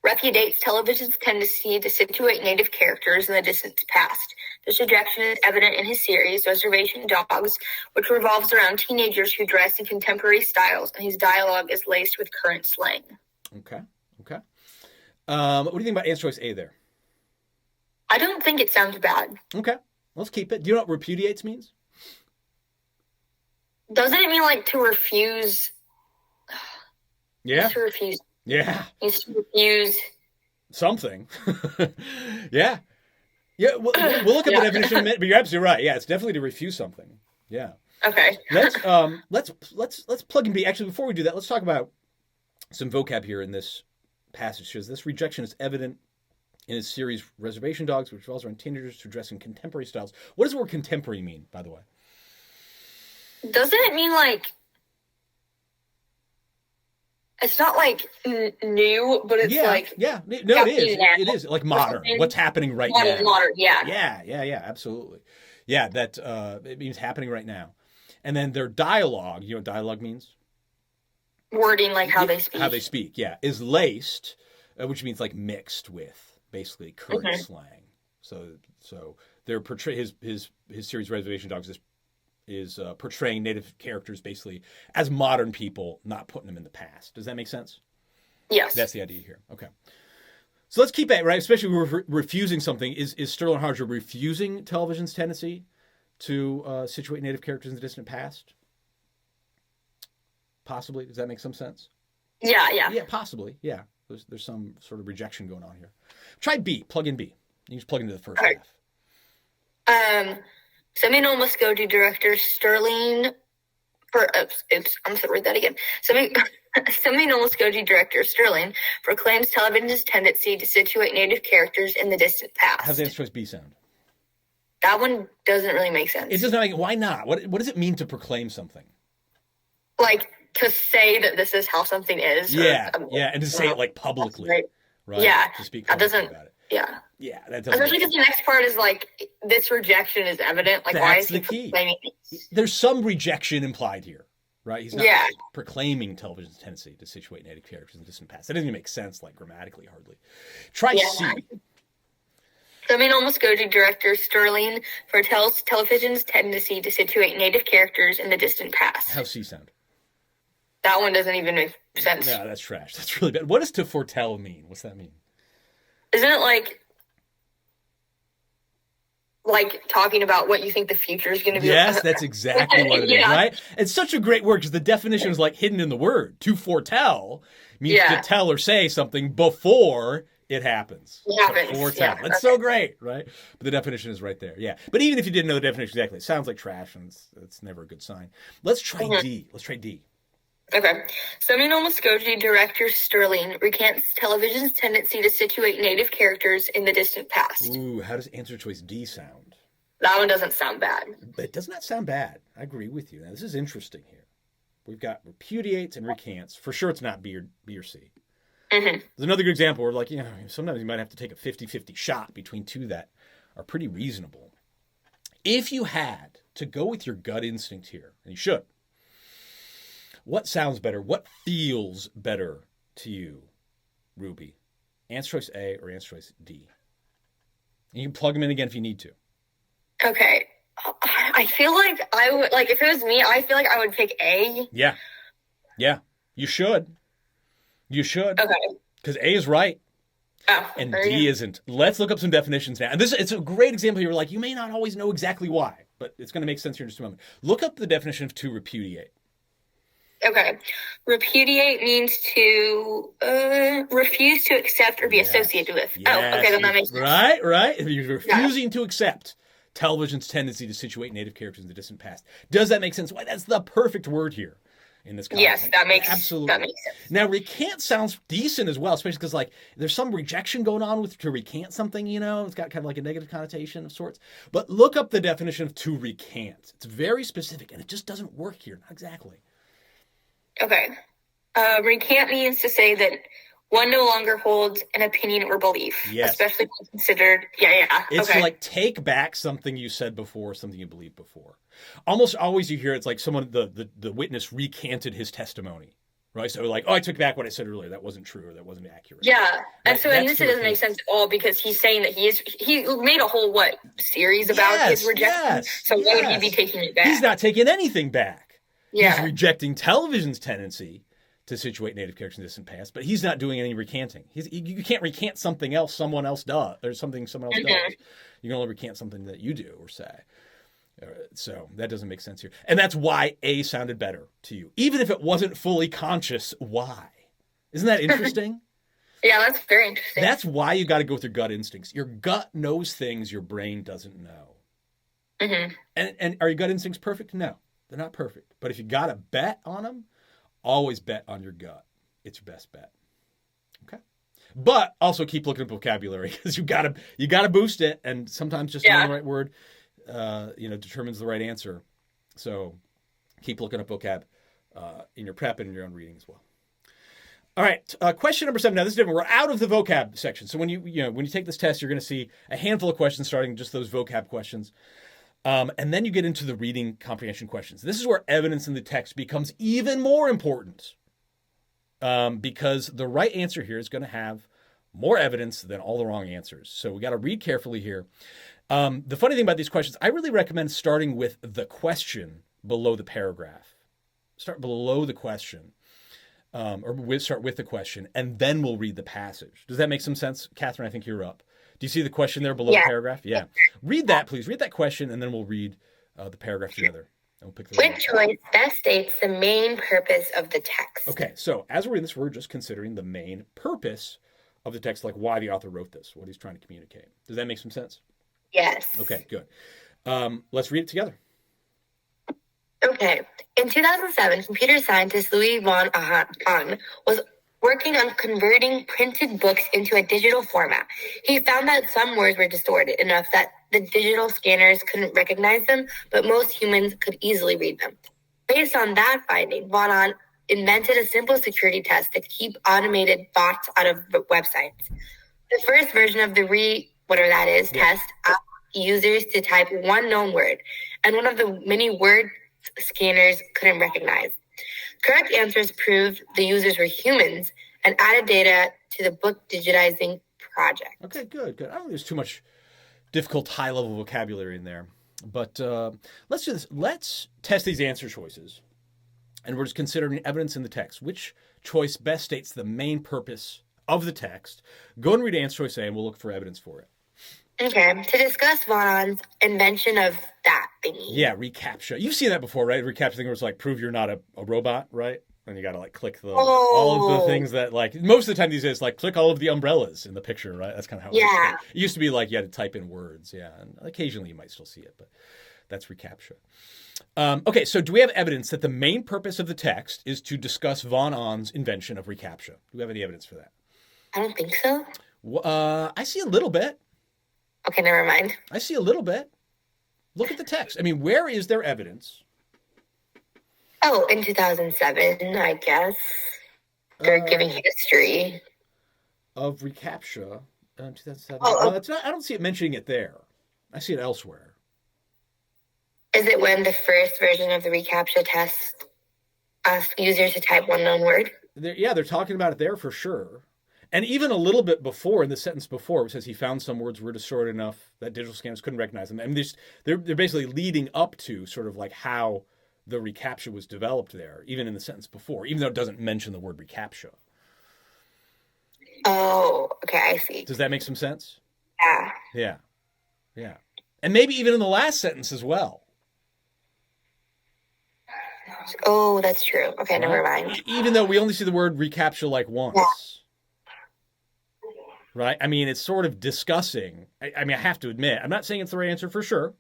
Speaker 2: repudiates television's tendency to situate native characters in the distant past. This rejection is evident in his series, Reservation Dogs, which revolves around teenagers who dress in contemporary styles, and whose dialogue is laced with current slang.
Speaker 1: Okay. What do you think about answer choice A there?
Speaker 2: I don't think it sounds bad.
Speaker 1: Okay. Let's keep it. Do you know what repudiates means?
Speaker 2: Doesn't it mean like to refuse?
Speaker 1: Yeah.
Speaker 2: To refuse.
Speaker 1: Yeah.
Speaker 2: Means to refuse
Speaker 1: something. Yeah. Yeah. We'll look at the definition in a minute, but you're absolutely right. Yeah, it's definitely to refuse something. Yeah.
Speaker 2: Okay.
Speaker 1: Let's plug in B. Actually, before we do that, let's talk about some vocab here in this passage. Because this rejection is evident in his series Reservation Dogs, which revolves around teenagers who dress in contemporary styles. What does the word contemporary mean, by the way?
Speaker 2: Doesn't it mean like it's not like new, but it's like
Speaker 1: no, it is. It is like modern. What's happening right now?
Speaker 2: Modern, yeah.
Speaker 1: Yeah, absolutely. Yeah, that it means happening right now. And then their dialogue. You know what dialogue means? Wording,
Speaker 2: like how they speak.
Speaker 1: How they speak, yeah, is laced, which means like mixed with basically current slang. So they're his series Reservation Dogs is portraying native characters basically as modern people, not putting them in the past. Does that make sense?
Speaker 2: Yes.
Speaker 1: That's the idea here. Okay. So let's keep that, right? Especially when we're refusing something. Is Sterling Harger refusing television's tendency to situate native characters in the distant past? Possibly. Does that make some sense?
Speaker 2: Yeah.
Speaker 1: Yeah, possibly. Yeah. There's some sort of rejection going on here. Try B. Plug in B. You just plug into the first half.
Speaker 2: Seminole Muskogee director Sterling. I'm sorry, read that again. Seminole Muskogee director Sterling proclaims television's tendency to situate native characters in the distant past.
Speaker 1: How's answer choice B sound?
Speaker 2: That one doesn't really make sense.
Speaker 1: It doesn't make. Why not? What does it mean to proclaim something?
Speaker 2: Like to say that this is how something is.
Speaker 1: Yeah, and to say it like publicly, right?
Speaker 2: Yeah,
Speaker 1: to speak
Speaker 2: that doesn't.
Speaker 1: About it.
Speaker 2: Yeah,
Speaker 1: that doesn't.
Speaker 2: Especially because the next part is like this rejection is evident. Like, why is he proclaiming it?
Speaker 1: There's some rejection implied here, right? He's not proclaiming television's tendency to situate native characters in the distant past. That doesn't even make sense, like grammatically, hardly. Try C.
Speaker 2: Seminole Muskogee director Sterling foretells television's tendency to situate native characters in the distant past.
Speaker 1: How's C sound?
Speaker 2: That one doesn't even make sense.
Speaker 1: No, that's trash. That's really bad. What does to foretell mean? What's that mean?
Speaker 2: Isn't it like talking about what you think the future is going to be?
Speaker 1: Yes, that's exactly what it is, right? It's such a great word because the definition is like hidden in the word. To foretell means to tell or say something before It happens.
Speaker 2: It happens.
Speaker 1: 4 times.
Speaker 2: Yeah.
Speaker 1: That's so great, right? But the definition is right there. Yeah. But even if you didn't know the definition exactly, it sounds like trash, and it's never a good sign. Let's try D. Let's try D.
Speaker 2: Okay. Seminole Muskogee director Sterling recants television's tendency to situate native characters in the distant past.
Speaker 1: Ooh, how does answer choice D sound?
Speaker 2: That one doesn't sound bad.
Speaker 1: It does not sound bad. I agree with you. Now, this is interesting here. We've got repudiates and recants. For sure it's not B or C.
Speaker 2: Mm-hmm.
Speaker 1: There's another good example where, like, sometimes you might have to take a 50-50 shot between two that are pretty reasonable. If you had to go with your gut instinct here, and you should, what sounds better? What feels better to you, Ruby? Answer choice A or answer choice D? And you can plug them in again if you need to.
Speaker 2: Okay. I feel like I would, like, if it was me, I feel like I would pick A.
Speaker 1: Yeah. Yeah. You should. You should.
Speaker 2: Okay.
Speaker 1: Because A is right.
Speaker 2: Oh,
Speaker 1: and D isn't. Let's look up some definitions now. And it's a great example. You're like, you may not always know exactly why, but it's going to make sense here in just a moment. Look up the definition of to repudiate.
Speaker 2: Okay. Repudiate means to refuse to accept or be associated with.
Speaker 1: Yes.
Speaker 2: Oh, okay, then that makes sense.
Speaker 1: Right. If you're refusing to accept television's tendency to situate native characters in the distant past. Does that make sense? Why, that's the perfect word here in this context.
Speaker 2: Yes, that makes
Speaker 1: absolutely.
Speaker 2: That makes sense.
Speaker 1: Now, recant sounds decent as well, especially because, like, there's some rejection going on with to recant something, it's got kind of like a negative connotation of sorts. But look up the definition of to recant. It's very specific, and it just doesn't work here. Not exactly.
Speaker 2: Okay. Recant means to say that one no longer holds an opinion or belief, especially when considered. Yeah.
Speaker 1: It's like take back something you said before, something you believed before. Almost always you hear it's like someone, the witness recanted his testimony, right? So like, I took back what I said earlier. That wasn't true, or that wasn't accurate.
Speaker 2: Yeah, and so in this it doesn't make sense at all because he's saying that he made a whole series about his rejection. So why would he be taking it back?
Speaker 1: He's not taking anything back.
Speaker 2: Yeah.
Speaker 1: He's rejecting television's tendency to situate native characters in the distant past, but he's not doing any recanting. You can't recant something else someone else does, or something someone else does. You can only recant something that you do or say. So that doesn't make sense here. And that's why A sounded better to you. Even if it wasn't fully conscious, why? Isn't that interesting?
Speaker 2: Yeah, that's very interesting.
Speaker 1: That's why you got to go with your gut instincts. Your gut knows things your brain doesn't know.
Speaker 2: Mm-hmm.
Speaker 1: And are your gut instincts perfect? No, they're not perfect. But if you got to bet on them, always bet on your gut. It's your best bet. Okay. But also keep looking at vocabulary because you gotta boost it, and sometimes just knowing the right word, determines the right answer. So keep looking up vocab in your prep and in your own reading as well. All right, question number 7. Now this is different. We're out of the vocab section. So when you take this test, you're going to see a handful of questions starting just those vocab questions. And then you get into the reading comprehension questions. This is where evidence in the text becomes even more important because the right answer here is going to have more evidence than all the wrong answers. So we got to read carefully here. The funny thing about these questions, I really recommend starting with the question below the paragraph. Start below the question, start with the question, and then we'll read the passage. Does that make some sense? Catherine, I think you're up. Do you see the question there below the paragraph? Yeah. Read that, please. Read that question, and then we'll read the paragraph together. And we'll pick the
Speaker 2: Which choice best states the main purpose of the text?
Speaker 1: Okay, so as we're reading this, we're just considering the main purpose of the text, like why the author wrote this, what he's trying to communicate. Does that make some sense?
Speaker 2: Yes.
Speaker 1: Okay, good. Let's read it together.
Speaker 2: Okay. In 2007, computer scientist Louis von Ahn was working on converting printed books into a digital format. He found that some words were distorted enough that the digital scanners couldn't recognize them, but most humans could easily read them. Based on that finding, von Ahn invented a simple security test to keep automated bots out of websites. The first version of the test asked users to type one known word and one of the many word scanners couldn't recognize. Correct answers proved the users were humans and added data to the book digitizing project.
Speaker 1: Okay, good. I don't think there's too much difficult high-level vocabulary in there. But let's do this. Let's test these answer choices. And we're just considering evidence in the text. Which choice best states the main purpose of the text? Go and read answer choice A, and we'll look for evidence for it.
Speaker 2: Okay, to discuss von Ahn's invention of that thingy.
Speaker 1: Yeah, reCAPTCHA. You've seen that before, right? reCAPTCHA thing where it's like, prove you're not a robot, right? And you got to like click all of the things that like most of the time these days like click all of the umbrellas in the picture, right? That's kind of how it works. It used to be like you had to type in words, yeah, and occasionally you might still see it, but that's reCAPTCHA. Okay, so do we have evidence that the main purpose of the text is to discuss von Ahn's invention of reCAPTCHA? Do we have any evidence for that?
Speaker 2: I don't think so.
Speaker 1: I see a little bit.
Speaker 2: Okay, never mind.
Speaker 1: I see a little bit. Look at the text. I mean, where is there evidence?
Speaker 2: Oh, in 2007, I guess. They're giving history.
Speaker 1: Of reCAPTCHA in 2007. Oh, it's not, I don't see it mentioning it there. I see it elsewhere.
Speaker 2: Is it when the first version of the reCAPTCHA test asked users to type one known word?
Speaker 1: They're talking about it there for sure. And even a little bit before, in the sentence before, it says he found some words were distorted enough that digital scanners couldn't recognize them. I mean, they're basically leading up to sort of like how the reCAPTCHA was developed there, even in the sentence before, even though it doesn't mention the word reCAPTCHA.
Speaker 2: Oh, okay, I see.
Speaker 1: Does that make some sense?
Speaker 2: Yeah.
Speaker 1: Yeah. And maybe even in the last sentence as well.
Speaker 2: Oh, that's true. Okay, never mind.
Speaker 1: Even though we only see the word reCAPTCHA like once. Yeah. Right? I mean, it's sort of discussing. I mean, I have to admit, I'm not saying it's the right answer for sure.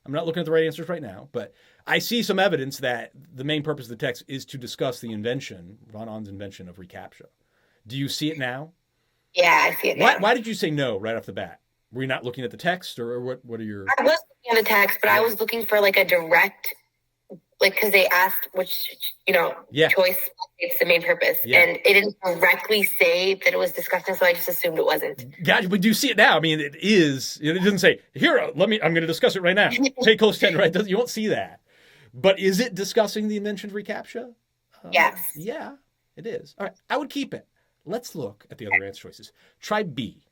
Speaker 1: I'm not looking at the right answers right now, but I see some evidence that the main purpose of the text is to discuss the invention, von Ahn's invention of reCAPTCHA. Do you see it now?
Speaker 2: Yeah, I see it now.
Speaker 1: Why did you say no right off the bat? Were you not looking at the text, or what are your...
Speaker 2: I was looking at the text, but I was looking for like a direct... Like, because they asked which, choice is the main purpose. Yeah. And it didn't directly say that it was disgusting, so I just assumed it wasn't.
Speaker 1: Gotcha, but do you see it now? I mean, it is. It doesn't say, here, I'm going to discuss it right now. Pay close attention, right? You won't see that. But is it discussing the invention of reCAPTCHA?
Speaker 2: Yes.
Speaker 1: Yeah, it is. All right, I would keep it. Let's look at the other answer choices. Try B.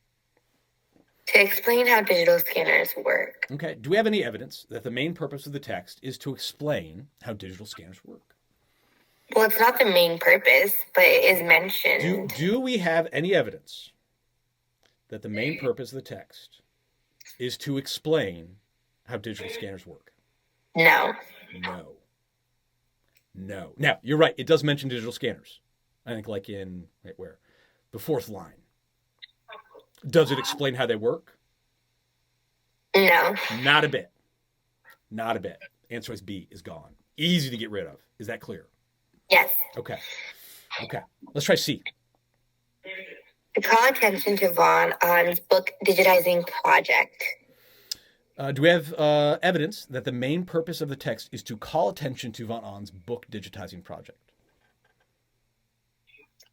Speaker 2: To explain how digital scanners work.
Speaker 1: Okay. Do we have any evidence that the main purpose of the text is to explain how digital scanners work?
Speaker 2: Well, it's not the main purpose, but it is mentioned.
Speaker 1: Do we have any evidence that the main purpose of the text is to explain how digital scanners work?
Speaker 2: No.
Speaker 1: Now, you're right. It does mention digital scanners. I think like in, where? The fourth line. Does it explain how they work?
Speaker 2: No.
Speaker 1: Not a bit. Answer choice B is gone. Easy to get rid of. Is that clear?
Speaker 2: Yes.
Speaker 1: Okay. Let's try C.
Speaker 2: To call attention to von Ahn's book digitizing project.
Speaker 1: Do we have evidence that the main purpose of the text is to call attention to von Ahn's book digitizing project?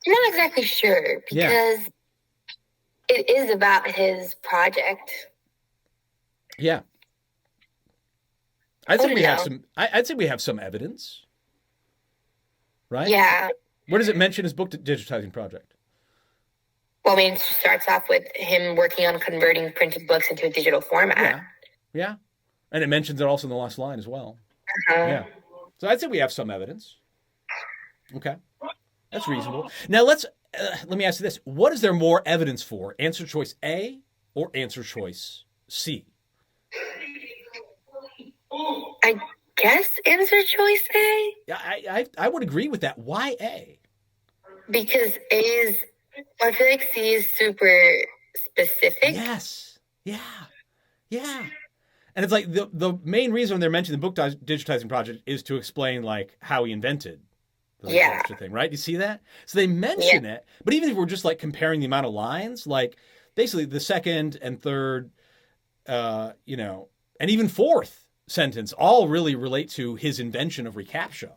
Speaker 2: I'm not exactly sure because it is about his project.
Speaker 1: Yeah. I'd say we have some evidence. Right?
Speaker 2: Yeah.
Speaker 1: Where does it mention his book digitizing project?
Speaker 2: Well, I mean, it starts off with him working on converting printed books into a digital format.
Speaker 1: Yeah. And it mentions it also in the last line as well.
Speaker 2: Uh-huh.
Speaker 1: Yeah. So I'd say we have some evidence. Okay. That's reasonable. Now let me ask you this. What is there more evidence for? Answer choice A or answer choice C?
Speaker 2: I guess answer choice A.
Speaker 1: Yeah, I would agree with that. Why A?
Speaker 2: Because I feel like C is super specific.
Speaker 1: Yes. Yeah. And it's like the main reason they're mentioning the book digitizing project is to explain like how he invented the thing, right? You see that? So they mention it, but even if we're just like comparing the amount of lines, like basically the second and third, and even fourth sentence all really relate to his invention of reCAPTCHA.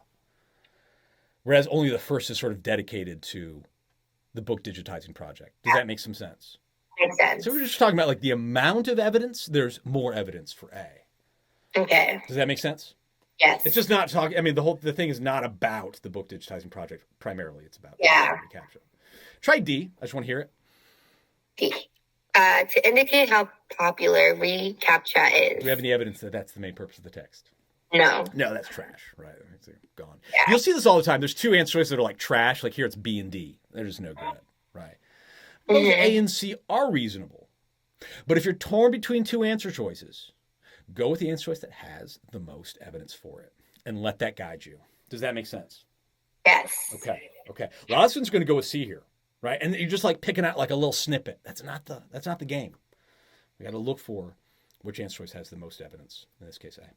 Speaker 1: Whereas only the first is sort of dedicated to the book digitizing project. Does that make some sense?
Speaker 2: Makes sense.
Speaker 1: So we're just talking about like the amount of evidence. There's more evidence for A.
Speaker 2: Okay.
Speaker 1: Does that make sense?
Speaker 2: Yes.
Speaker 1: It's just not talking. I mean, the thing is not about the book digitizing project primarily. It's about reCAPTCHA. Try D. I just want to hear it.
Speaker 2: D. To indicate how popular reCAPTCHA is.
Speaker 1: Do we have any evidence that that's the main purpose of the text?
Speaker 2: No.
Speaker 1: No, that's trash. Right. It's gone.
Speaker 2: Yeah.
Speaker 1: You'll see this all the time. There's two answer choices that are like trash. Like here it's B and D. They're just no good. Right. Both A and C are reasonable. But if you're torn between two answer choices, go with the answer choice that has the most evidence for it and let that guide you. Does that make sense?
Speaker 2: Yes.
Speaker 1: Okay. A lot of students are going to go with C here, right? And you're just like picking out like a little snippet. That's not the game. We got to look for which answer choice has the most evidence. In this case, A.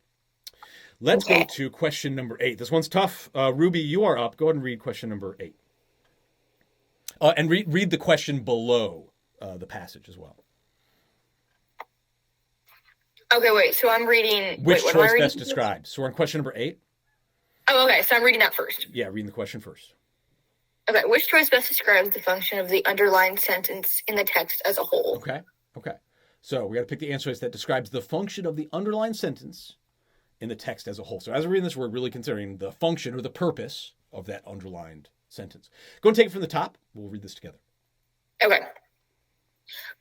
Speaker 1: Let's go to question number 8. This one's tough. Ruby, you are up. Go ahead and read question number 8. And read the question below the passage as well.
Speaker 2: Okay, wait. So I'm reading.
Speaker 1: Which
Speaker 2: what
Speaker 1: choice best describes? So we're on question number 8.
Speaker 2: Oh, okay. So I'm reading that first.
Speaker 1: Yeah, reading the question first.
Speaker 2: Okay. Which choice best describes the function of the underlined sentence in the text as a whole?
Speaker 1: Okay. So we got to pick the answer choice that describes the function of the underlined sentence in the text as a whole. So as we're reading this, we're really considering the function or the purpose of that underlined sentence. Go and take it from the top. We'll read this together.
Speaker 2: Okay.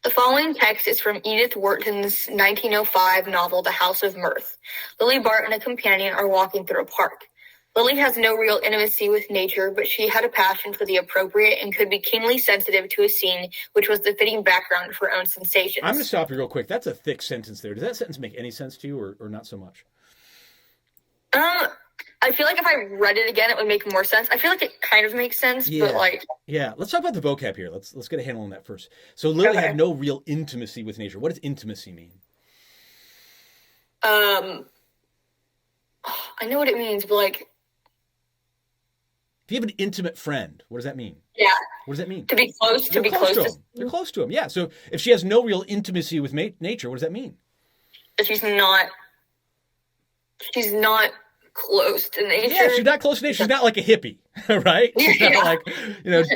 Speaker 2: The following text is from Edith Wharton's 1905 novel, The House of Mirth. Lily Bart and a companion are walking through a park. Lily has no real intimacy with nature, but she had a passion for the appropriate and could be keenly sensitive to a scene which was the fitting background of her own sensations.
Speaker 1: I'm going to stop you real quick. That's a thick sentence there. Does that sentence make any sense to you or not so much?
Speaker 2: I feel like if I read it again, it would make more sense. I feel like it kind of makes sense, but like...
Speaker 1: Yeah, let's talk about the vocab here. Let's get a handle on that first. So Lily had no real intimacy with nature. What does intimacy mean?
Speaker 2: I know what it means, but like...
Speaker 1: If you have an intimate friend, what does that mean?
Speaker 2: Yeah.
Speaker 1: What does that mean?
Speaker 2: To be close to
Speaker 1: them. They're close to him, yeah. So if she has no real intimacy with nature, what does that mean?
Speaker 2: That she's not close to nature.
Speaker 1: Yeah, she's not close to nature. She's not like a hippie, right? She's not like,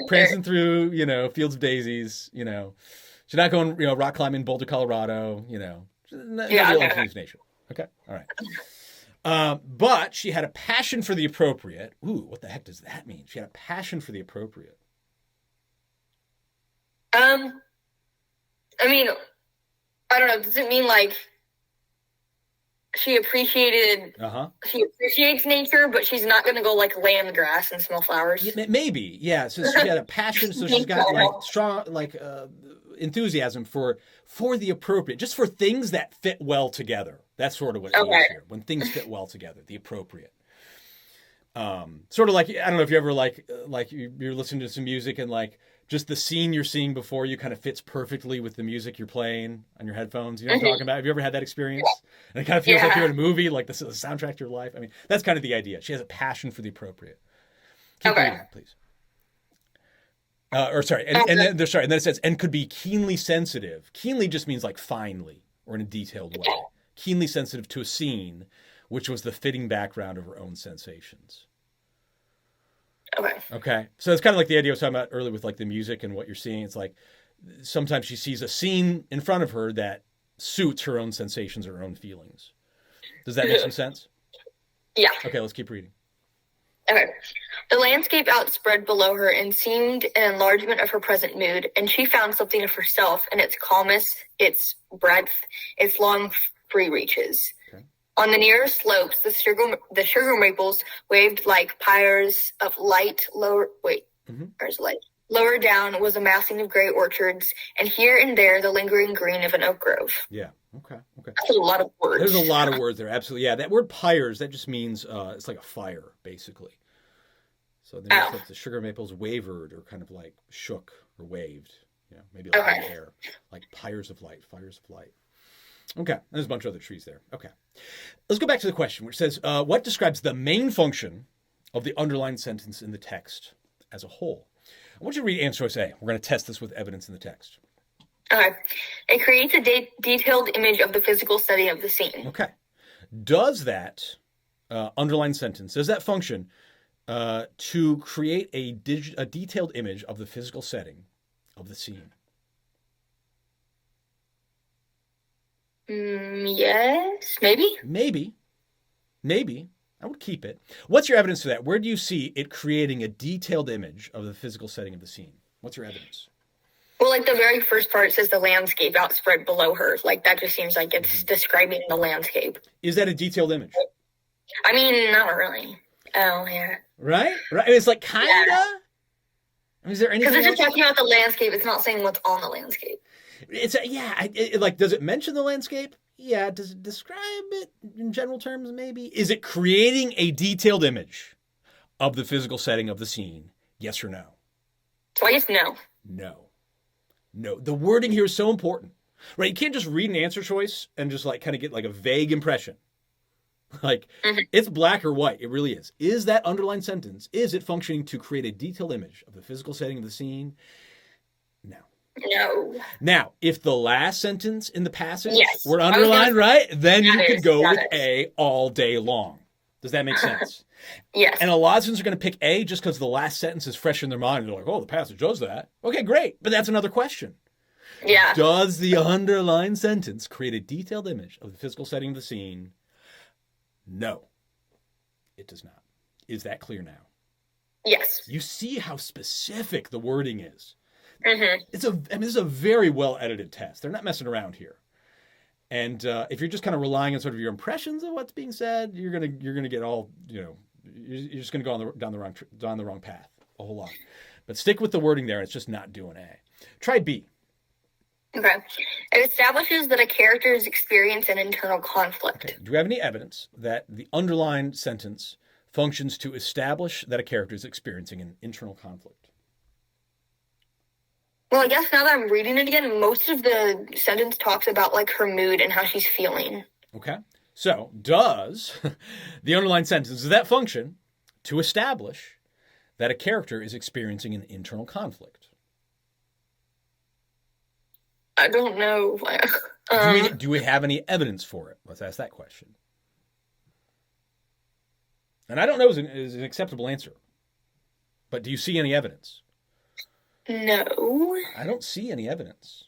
Speaker 1: prancing through, fields of daisies, She's not going, rock climbing Boulder, Colorado, She's not real intimacy with nature. Okay, all right. But she had a passion for the appropriate. Ooh, what the heck does that mean? She had a passion for the appropriate.
Speaker 2: I mean, I don't know. Does it mean like she appreciates nature, but she's not going to go like lay in the grass and smell flowers?
Speaker 1: Maybe, yeah. So she had a passion. So she's got like strong, enthusiasm for the appropriate, just for things that fit well together. That's sort of what it means here. When things fit well together, the appropriate. Sort of like, I don't know if you ever like you're listening to some music and like just the scene you're seeing before you kind of fits perfectly with the music you're playing on your headphones. You know what I'm talking about? Have you ever had that experience? And it kind of feels like you're in a movie, like this is the soundtrack to your life. I mean, that's kind of the idea. She has a passion for the appropriate. Keep reading, please. And then it says, and could be keenly sensitive. Keenly just means like finely or in a detailed way. Keenly sensitive to a scene, which was the fitting background of her own sensations. Okay. So it's kind of like the idea I was talking about earlier with like the music and what you're seeing. It's like sometimes she sees a scene in front of her that suits her own sensations or her own feelings. Does that make some sense?
Speaker 2: Yeah.
Speaker 1: Okay, let's keep reading.
Speaker 2: Okay. The landscape outspread below her and seemed an enlargement of her present mood, and she found something of herself in its calmness, its breadth, its long free reaches. Okay. On the nearer slopes, the sugar maples waved like pyres of light. Lower down was a massing of gray orchards, and here and there the lingering green of an oak grove. Yeah. Okay. That's a lot of words.
Speaker 1: There's a lot of words there. Absolutely. Yeah. That word pyres, that just means it's like a fire, basically. So the sugar maples wavered or kind of like shook or waved, maybe like in the air, like pyres of light, fires of light. Okay. And there's a bunch of other trees there. Okay. Let's go back to the question, which says, what describes the main function of the underlined sentence in the text as a whole? I want you to read answer choice A. We're going to test this with evidence in the text.
Speaker 2: Okay. It creates a detailed image of the physical setting of the scene.
Speaker 1: Okay. Does that underlined sentence, does that function to create a detailed image of the physical setting of the scene?
Speaker 2: Yes. Maybe.
Speaker 1: I would keep it. What's your evidence for that? Where do you see it creating a detailed image of the physical setting of the scene? What's your evidence?
Speaker 2: Well, like the very first part says the landscape outspread below her. Like that just seems like it's describing the landscape.
Speaker 1: Is that a detailed image?
Speaker 2: I mean, not really. Oh, yeah.
Speaker 1: Right? It's like kind of.
Speaker 2: Yeah.
Speaker 1: I mean, is there anything?
Speaker 2: Because it's just talking about the landscape. It's not saying what's on the landscape.
Speaker 1: Does it mention the landscape? Yeah. Does it describe it in general terms? Maybe. Is it creating a detailed image of the physical setting of the scene? Yes or no?
Speaker 3: So I guess no.
Speaker 1: No. No. The wording here is so important, right? You can't just read an answer choice and just like kind of get like a vague impression. Like, it's black or white. It really is. Is that underlined sentence, is it functioning to create a detailed image of the physical setting of the scene? No.
Speaker 3: No.
Speaker 1: Now, if the last sentence in the passage
Speaker 3: Yes.
Speaker 1: were underlined, right, then you
Speaker 3: That
Speaker 1: could
Speaker 3: is,
Speaker 1: go
Speaker 3: that
Speaker 1: with
Speaker 3: is.
Speaker 1: A all day long. Does that make sense?
Speaker 3: Yes.
Speaker 1: And a lot of students are going to pick A just because the last sentence is fresh in their mind. They're like, oh, the passage does that. Okay, great. But that's another question.
Speaker 3: Yeah.
Speaker 1: Does the underlined sentence create a detailed image of the physical setting of the scene? No, it does not. Is that clear now?
Speaker 3: Yes.
Speaker 1: You see how specific the wording is.
Speaker 3: Mm-hmm.
Speaker 1: This is a very well edited test. They're not messing around here. And if you're just kind of relying on sort of your impressions of what's being said, you're gonna get all, you're just gonna go down the wrong path a whole lot. But stick with the wording there. It's just not doing A. Try B.
Speaker 3: Okay. It establishes that a character is experiencing an internal conflict.
Speaker 1: Okay. Do you have any evidence that the underlined sentence functions to establish that a character is experiencing an internal conflict?
Speaker 3: Well, I guess now that I'm reading it again, most of the sentence talks about like her mood and how she's feeling.
Speaker 1: Okay. So does the underlined sentence, does that function to establish that a character is experiencing an internal conflict?
Speaker 3: I don't know.
Speaker 1: Do we have any evidence for it? Let's ask that question. And I don't know is an acceptable answer. But do you see any evidence?
Speaker 3: No.
Speaker 1: I don't see any evidence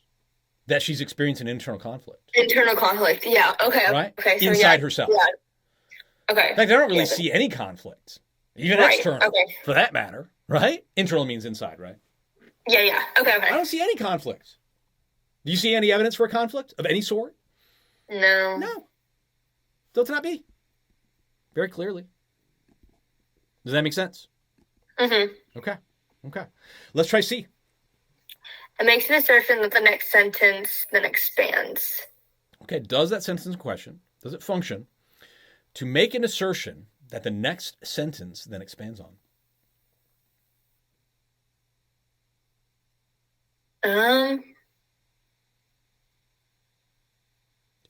Speaker 1: that she's experiencing internal conflict.
Speaker 3: Internal conflict. Yeah. Okay.
Speaker 1: Right?
Speaker 3: Okay. So
Speaker 1: Inside herself.
Speaker 3: Yeah. Okay.
Speaker 1: In fact, I don't really see any conflict. Even
Speaker 3: Right,
Speaker 1: external,
Speaker 3: okay.
Speaker 1: for that matter. Right? Internal means inside, right?
Speaker 3: Yeah. Yeah. Okay.
Speaker 1: I
Speaker 3: Okay.
Speaker 1: don't see any conflict. Do you see any evidence for a conflict of any sort?
Speaker 3: No.
Speaker 1: No. Does not be. Very clearly. Does that make sense?
Speaker 3: Mm-hmm.
Speaker 1: Okay. Okay. Let's try C.
Speaker 3: It makes an assertion that the next sentence then expands.
Speaker 1: Okay. Does that sentence in question, does it function to make an assertion that the next sentence then expands on?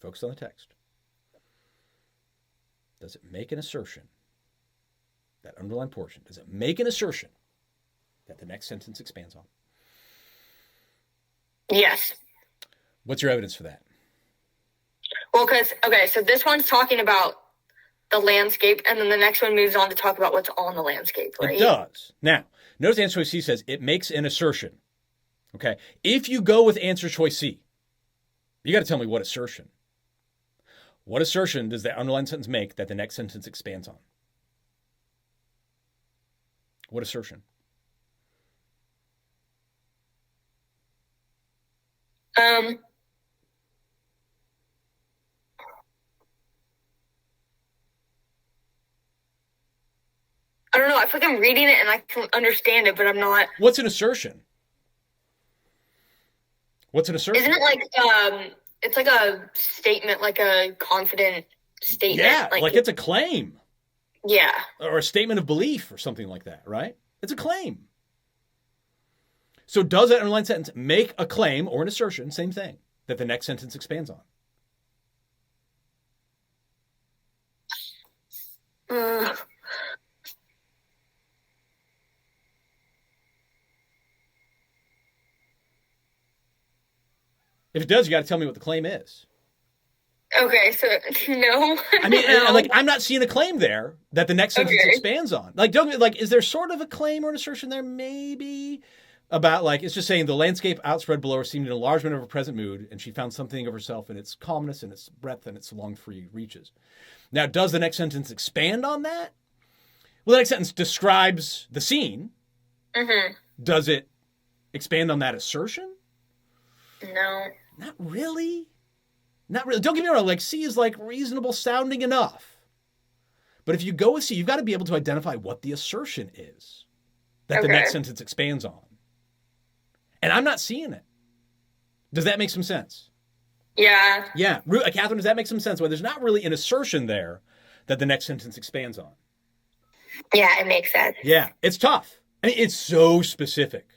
Speaker 1: Focus on the text. Does it make an assertion, that underlined portion, does it make an assertion that the next sentence expands on?
Speaker 3: Yes.
Speaker 1: What's your evidence for that?
Speaker 3: Well, so this one's talking about the landscape, and then the next one moves on to talk about what's on the landscape, right?
Speaker 1: It does. Now, notice answer choice C says it makes an assertion. Okay. If you go with answer choice C, you got to tell me what assertion. What assertion does that underlined sentence make that the next sentence expands on? What assertion?
Speaker 3: I don't know. I feel like I'm reading it and I can understand it, but I'm not.
Speaker 1: What's an assertion? What's an assertion?
Speaker 3: Isn't it like it's like a statement, like a confident statement?
Speaker 1: Yeah, like it's a claim.
Speaker 3: Yeah.
Speaker 1: Or a statement of belief or something like that, right? It's a claim. So does that underlined sentence make a claim or an assertion, same thing, that the next sentence expands on? If it does, you got to tell me what the claim is.
Speaker 3: Okay, so no.
Speaker 1: I mean,
Speaker 3: No.
Speaker 1: like, I'm not seeing a claim there that the next sentence expands on. Like, is there sort of a claim or an assertion there? Maybe about like it's just saying the landscape outspread below her seemed an enlargement of her present mood, and she found something of herself in its calmness and its breadth and its longed free reaches. Now, does the next sentence expand on that? Well, the next sentence describes the scene.
Speaker 3: Mm-hmm.
Speaker 1: Does it expand on that assertion?
Speaker 3: No.
Speaker 1: Not really. Not really. Don't get me wrong. Like C is like reasonable sounding enough. But if you go with C, you've got to be able to identify what the assertion is that the next sentence expands on. And I'm not seeing it. Does that make some sense?
Speaker 3: Yeah.
Speaker 1: Yeah. Catherine, does that make some sense? Well, there's not really an assertion there that the next sentence expands on.
Speaker 2: Yeah, it makes sense.
Speaker 1: Yeah, it's tough. I mean, it's so specific.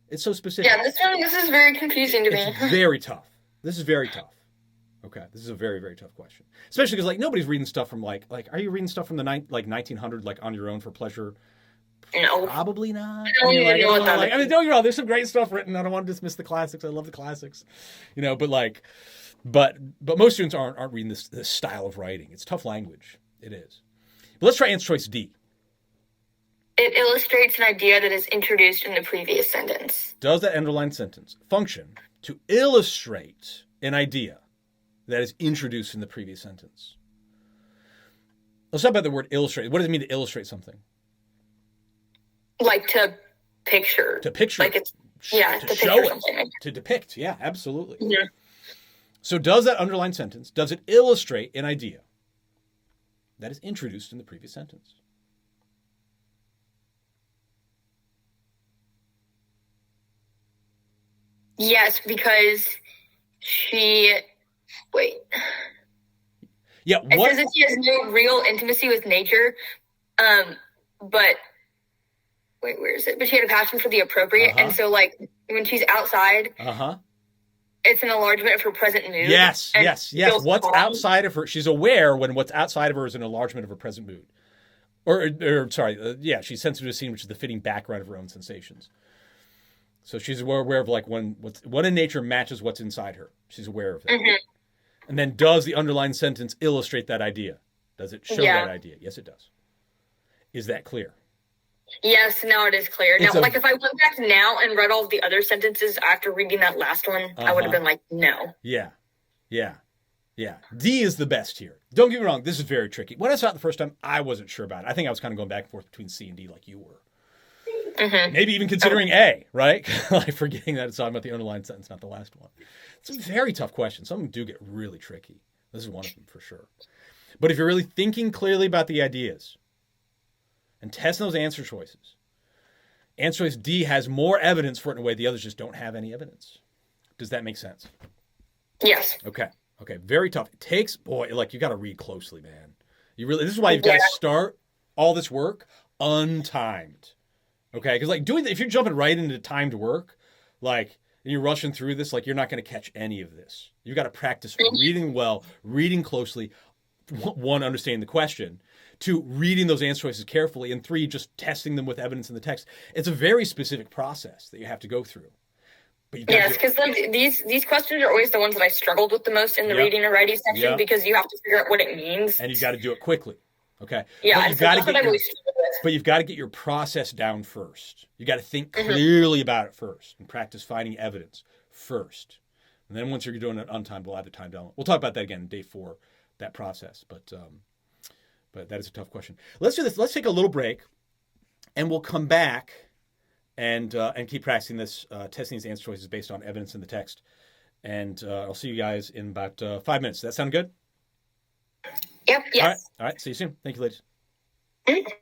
Speaker 1: It's so specific.
Speaker 3: Yeah, this is very confusing to me.
Speaker 1: It's very tough. This is very tough. Okay, this is a very, very tough question. Especially because like nobody's reading stuff from like are you reading stuff from the 1900 like on your own for pleasure?
Speaker 3: No.
Speaker 1: Probably not.
Speaker 3: I don't even know what that is.
Speaker 1: I mean, don't get me wrong. There's some great stuff written. I don't want to dismiss the classics. I love the classics, but like, but most students aren't reading this style of writing. It's tough language. It is. But let's try answer choice D.
Speaker 3: It illustrates an idea that is introduced in the previous sentence.
Speaker 1: Does that underlined sentence function to illustrate an idea that is introduced in the previous sentence? Let's talk about the word illustrate. What does it mean to illustrate something?
Speaker 3: Like to picture.
Speaker 1: To picture.
Speaker 3: Like it's, yeah,
Speaker 1: to
Speaker 3: to
Speaker 1: show
Speaker 3: picture
Speaker 1: it.
Speaker 3: something.
Speaker 1: To depict. Yeah, absolutely.
Speaker 3: Yeah.
Speaker 1: So does that underlined sentence, does it illustrate an idea that is introduced in the previous sentence?
Speaker 3: Yes, because she... Wait.
Speaker 1: Yeah,
Speaker 3: It
Speaker 1: what?
Speaker 3: says that she has no real intimacy with nature, but... Wait, where is it? But she had a passion for the appropriate, and so, like, when she's outside, it's an enlargement of her present mood.
Speaker 1: Yes. What's
Speaker 3: calm.
Speaker 1: outside of her? She's aware when what's outside of her is an enlargement of her present mood. She's sensitive to scene, which is the fitting background of her own sensations. So she's aware of like what in nature matches what's inside her. She's aware of that.
Speaker 3: Mm-hmm.
Speaker 1: And then does the underlined sentence illustrate that idea? Does it show that idea? Yes, it does. Is that clear?
Speaker 3: Yes, now it is clear. Now, if I went back now and read all of the other sentences after reading that last one, I would have been like, no.
Speaker 1: Yeah. D is the best here. Don't get me wrong. This is very tricky. When I saw it the first time, I wasn't sure about it. I think I was kind of going back and forth between C and D like you were. Mm-hmm. Maybe even considering A, right? Like forgetting that it's talking about the underlined sentence, not the last one. It's a very tough question. Some of them do get really tricky. This is one of them for sure. But if you're really thinking clearly about the ideas and testing those answer choices, answer choice D has more evidence for it in a way the others just don't have any evidence. Does that make sense?
Speaker 3: Yes.
Speaker 1: Okay. Very tough. It takes, you got to read closely, man. This is why you've got to start all this work untimed. Okay, because if you're jumping right into timed work, and you're rushing through this, you're not going to catch any of this. You've got to practice reading well, reading closely. One, understanding the question. Two, reading those answer choices carefully. And three, just testing them with evidence in the text. It's a very specific process that you have to go through.
Speaker 3: Yes, because these questions are always the ones that I struggled with the most in the reading and writing section because you have to figure out what it means.
Speaker 1: And you've got to do it quickly. Okay.
Speaker 3: Yeah, that's what I really struggled with.
Speaker 1: But you've got to get your process down first. You got to think clearly about it first and practice finding evidence first. And then once you're doing it untimed, we'll add the timed element. We'll talk about that again in day 4, that process. But that is a tough question. Let's do this. Let's take a little break, and we'll come back and keep practicing this, testing these answer choices based on evidence in the text. And I'll see you guys in about 5 minutes. Does that sound good?
Speaker 2: Yep. Yes.
Speaker 1: All right. See you soon. Thank you, ladies.
Speaker 2: Mm-hmm.